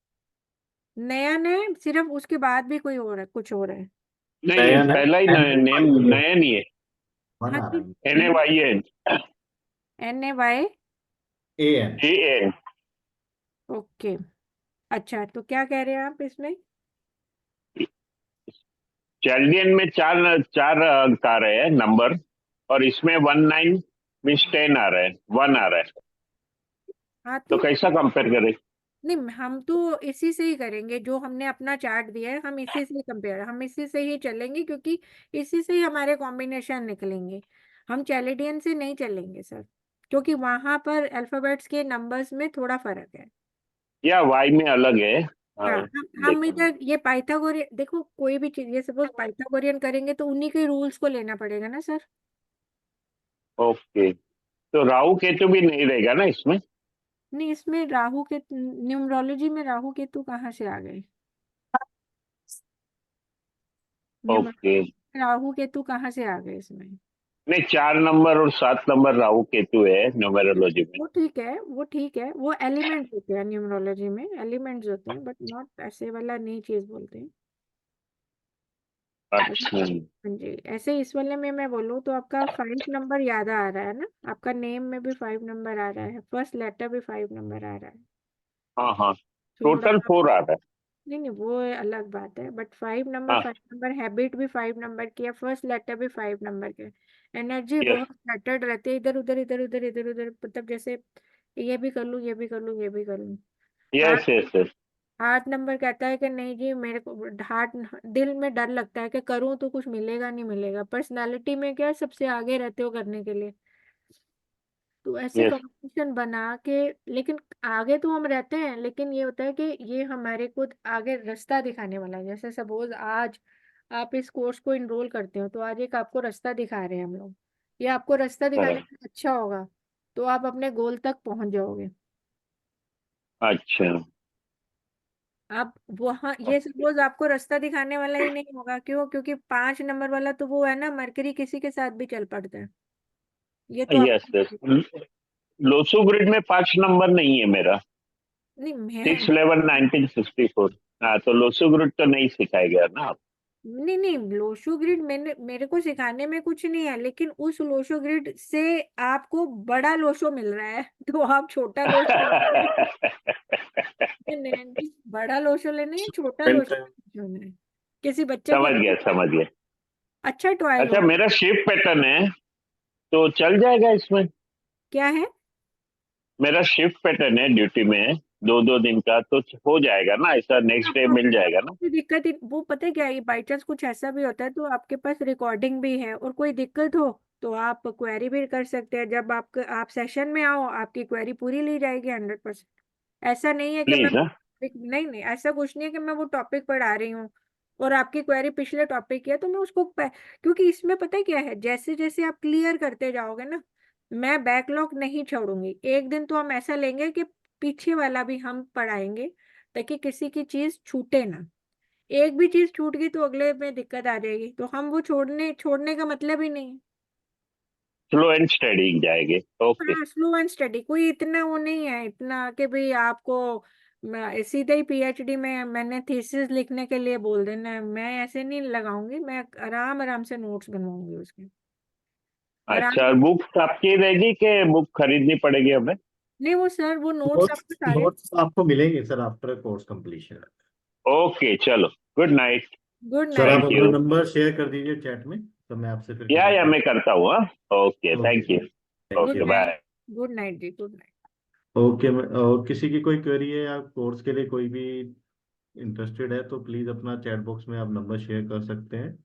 नयन है, सिर्फ उसके बाद भी कोई और है, कुछ और है। नहीं नहीं, नयन है। पहला ही नेम नयन ही है। वन हाँ आ जी। रहा NAYN। NAY। है। AN। AN। ओके। अच्छा, तो क्या कह रहे हैं आप इसमें? चैल्डियन में चार चार अंक आ रहे हैं नंबर, और इसमें 19 मीन्स 10 आ रहा है, 1 आ रहा है। हाँ तो तो कैसा कंपेयर करें? नहीं, हम तो इसी से ही करेंगे, जो हमने अपना चार्ट दिया है हम इसी से कंपेयर, हम इसी से ही चलेंगे, क्योंकि इसी से ही हमारे कॉम्बिनेशन निकलेंगे। हम चैलेडियन से नहीं चलेंगे सर, क्योंकि वहां पर अल्फाबेट्स के नंबर्स में थोड़ा फर्क है। या वाई में अलग है। हाँ, हाँ, हम देखा। इधर ये पाइथागोरियन, देखो कोई भी चीज, ये सपोज पाइथागोरियन करेंगे तो उन्हीं के रूल्स को लेना पड़ेगा ना सर। ओके, तो राहु केतु भी नहीं रहेगा ना इसमें? नहीं, इसमें राहु के, न्यूमरोलॉजी में राहु केतु कहाँ से आ गए? ओके, न्यूमरोलॉजी राहु केतु कहाँ से आ गए इसमें? नहीं 4 नंबर और 7 नंबर राहु केतु है न्यूमेरोलॉजी में। वो ठीक है, वो ठीक है, वो एलिमेंट्स होते हैं, न्यूमरोलॉजी में एलिमेंट्स होते हैं, बट नॉट ऐसे वाला नहीं चीज बोलते हैं। अच्छा। हाँ जी, ऐसे इस वाले में मैं बोलूँ तो आपका 5 नंबर याद आ रहा है ना, आपका नेम में भी 5 नंबर आ रहा है, फर्स्ट लेटर भी 5 नंबर आ रहा है। हाँ हाँ, थोड़ा, टोटल 4 आ रहा है। नहीं नहीं, वो अलग बात है, बट 5 नंबर, हाँ, 5 नंबर हैबिट भी 5 नंबर की है, फर्स्ट लेटर भी 5 नंबर के। एनर्जी यस बहुत स्कैटर्ड रहती है, इधर उधर इधर उधर इधर उधर, मतलब जैसे ये भी कर लूँ, ये भी कर लूँ, ये भी कर लूँ। Yes yes yes. 8 नंबर कहता है कि नहीं जी, मेरे को हार्ट, दिल में डर लगता है कि करूँ तो कुछ मिलेगा नहीं मिलेगा, पर्सनालिटी में क्या है, सबसे आगे रहते हो करने के लिए। तो ऐसे यस कंपटीशन बना के, लेकिन आगे तो हम रहते हैं, लेकिन ये होता है कि ये हमारे को आगे रास्ता दिखाने वाला है। जैसे सपोज आज आप इस कोर्स को इनरोल करते हो, तो आज एक आपको रास्ता दिखा रहे हैं हम लोग, ये आपको रास्ता दिखाने करेक्ट। में अच्छा होगा, तो आप अपने गोल तक पहुंच जाओगे। अच्छा। आप वहाँ, ये सपोज आपको रास्ता दिखाने वाला ही नहीं होगा, क्यों? क्योंकि 5 नंबर वाला तो वो है ना, मरकरी किसी के साथ भी चल पड़ता है, ये तो यस यस, आपको, लोसो ग्रिड में 5 नंबर नहीं है मेरा। नहीं मैं, 6/11/1964। हाँ, तो लोसो ग्रिड तो नहीं सिखाएगा ना आप? नहीं नहीं, लोशो ग्रिड मैंने, मेरे को सिखाने में कुछ नहीं है, लेकिन उस लोशो ग्रिड से आपको बड़ा लोशो मिल रहा है तो आप छोटा लोशो लेंगे। नहीं, बड़ा लोशो लेना है, छोटा लोशो लेना है, किसी बच्चे को समझ अच्छा गया समझ गया। अच्छा टॉय लो। अच्छा, मेरा शिफ्ट पैटर्न है तो चल जाएगा इसमें? क्या है? मेरा शिफ्ट पैटर्न है, ड्यूटी में 2-2 दिन का, तो हो जाएगा ना ऐसा, नेक्स्ट डे मिल जाएगा ना? कोई दिक्कत ही, वो पता है क्या है, बाई चांस कुछ ऐसा भी होता है तो आपके पास रिकॉर्डिंग भी है, और कोई दिक्कत हो तो आप क्वेरी भी कर सकते हैं, जब आप सेशन में आओ आपकी क्वेरी पूरी ली जाएगी 100%। ऐसा नहीं है कि मैं, प्लीज। हाँ। नहीं नहीं, ऐसा कुछ नहीं है कि मैं वो टॉपिक पढ़ा रही हूँ और आपकी क्वेरी पिछले टॉपिक की है तो मैं उसको क्योंकि इसमें पता है क्या है, जैसे जैसे आप क्लियर करते जाओगे ना, मैं बैकलॉग नहीं छोड़ूंगी, एक दिन तो हम ऐसा लेंगे कि पीछे वाला भी हम पढ़ाएंगे, ताकि किसी की चीज छूटे ना। एक भी चीज छूट गई तो अगले में दिक्कत आ जाएगी, तो हम वो छोड़ने छोड़ने का मतलब ही नहीं है। स्लो एंड स्टडी जाएंगे। ओके। हाँ, स्लो एंड स्टडी, कोई इतना वो नहीं है इतना कि भाई आपको सीधे ही पीएचडी में मैंने थीसिस लिखने के लिए बोल देना है, मैं ऐसे नहीं लगाऊंगी, मैं आराम आराम से नोट्स बनवाऊंगी उसके, आराम। अच्छा, बुक आपकी रहेगी कि बुक खरीदनी पड़ेगी हमें? नहीं, वो सर वो नोट्स नोट्स आपको सारे, नोट्स आपको मिलेंगे sir after course completion. Okay, चलो, गुड नाइट। गुड सर आप नाइट। थैंक अपना यू। नंबर शेयर कर दीजिए चैट में, तो मैं आपसे फिर या कनेक्ट। मैं करता हूँ। हाँ, okay, okay thank you. Sir, thank good you. Okay, night. Bye. Good night जी, गुड नाइट। ओके, और किसी की कोई क्वेरी है या कोर्स के लिए कोई भी इंटरेस्टेड है तो प्लीज़ अपना चैट बॉक्स में आप नंबर शेयर कर सकते हैं।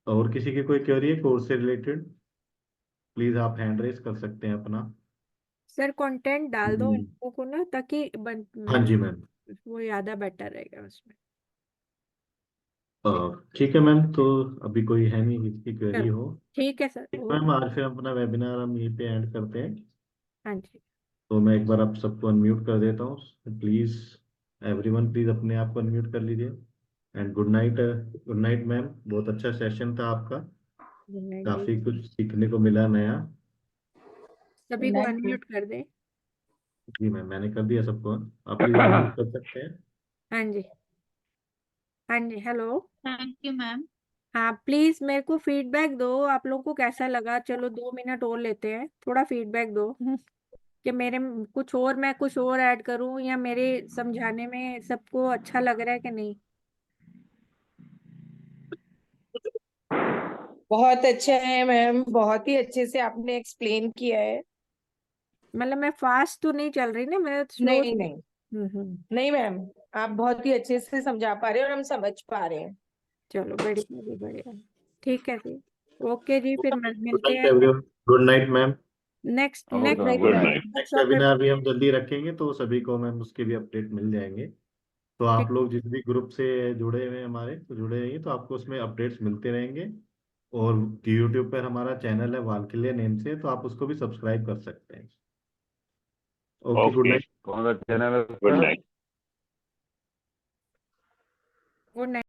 और किसी की कोई क्वेरी है कोर्स से रिलेटेड, प्लीज़ आप हैंड रेस कर सकते हैं अपना। सर कंटेंट डाल दो इन हम्म, लोगों को ना, ताकि हाँ जी मैम। वो ज्यादा बेटर रहेगा उसमें। अ, ठीक है मैम, तो अभी कोई है नहीं जिसकी क्वेरी चलो, हो। ठीक है सर, ठीक ओके। मैम, आज फिर अपना वेबिनार हम यहीं पे एंड करते हैं। हाँ जी। तो मैं एक बार आप सबको अनम्यूट कर देता हूँ। प्लीज़ एवरीवन, प्लीज़ अपने आप को अनम्यूट कर लीजिए। And good night. Good night ma'am, बहुत अच्छा सेशन था आपका, गुड नाइट जी, काफ़ी कुछ सीखने को मिला नया। सभी को अनम्यूट कर दें। जी मैम, मैंने कर दिया सबको, आप प्लीज़ अनम्यूट कर सकते हैं। हाँ जी, हाँ जी, हेलो। Thank you ma'am. हाँ, प्लीज मेरे को फीडबैक दो, आप लोगों को कैसा लगा, चलो 2 मिनट और लेते हैं, थोड़ा फीडबैक दो कि मेरे कुछ और, मैं कुछ और ऐड करूं, या मेरे समझाने में सबको अच्छा लग रहा है कि नहीं। बहुत अच्छा है मैम, बहुत ही अच्छे से आपने एक्सप्लेन किया है। मतलब मैं फास्ट तो नहीं चल रही ना, मैं स्लो। नहीं नहीं नहीं मैम, आप बहुत ही अच्छे से समझा पा रहे हैं और हम समझ पा रहे हैं। चलो बढ़िया जी, बढ़िया। ठीक है जी, ओके जी, फिर गुड मिलते नाइट हैं everyone, good night ma'am. Next okay good night good ma'am. Night. Next webinar भी हम जल्दी रखेंगे तो सभी को मैम उसके भी अपडेट मिल जाएंगे। तो आप लोग जिस भी ग्रुप से जुड़े हुए हैं हमारे, तो जुड़े रहिए, तो आपको उसमें अपडेट्स मिलते रहेंगे। और यूट्यूब पर हमारा चैनल है वालकिल्य नेम से, तो आप उसको भी सब्सक्राइब कर सकते हैं। Okay, good okay, night. कौन सा चैनल है good sir? Night. Good night.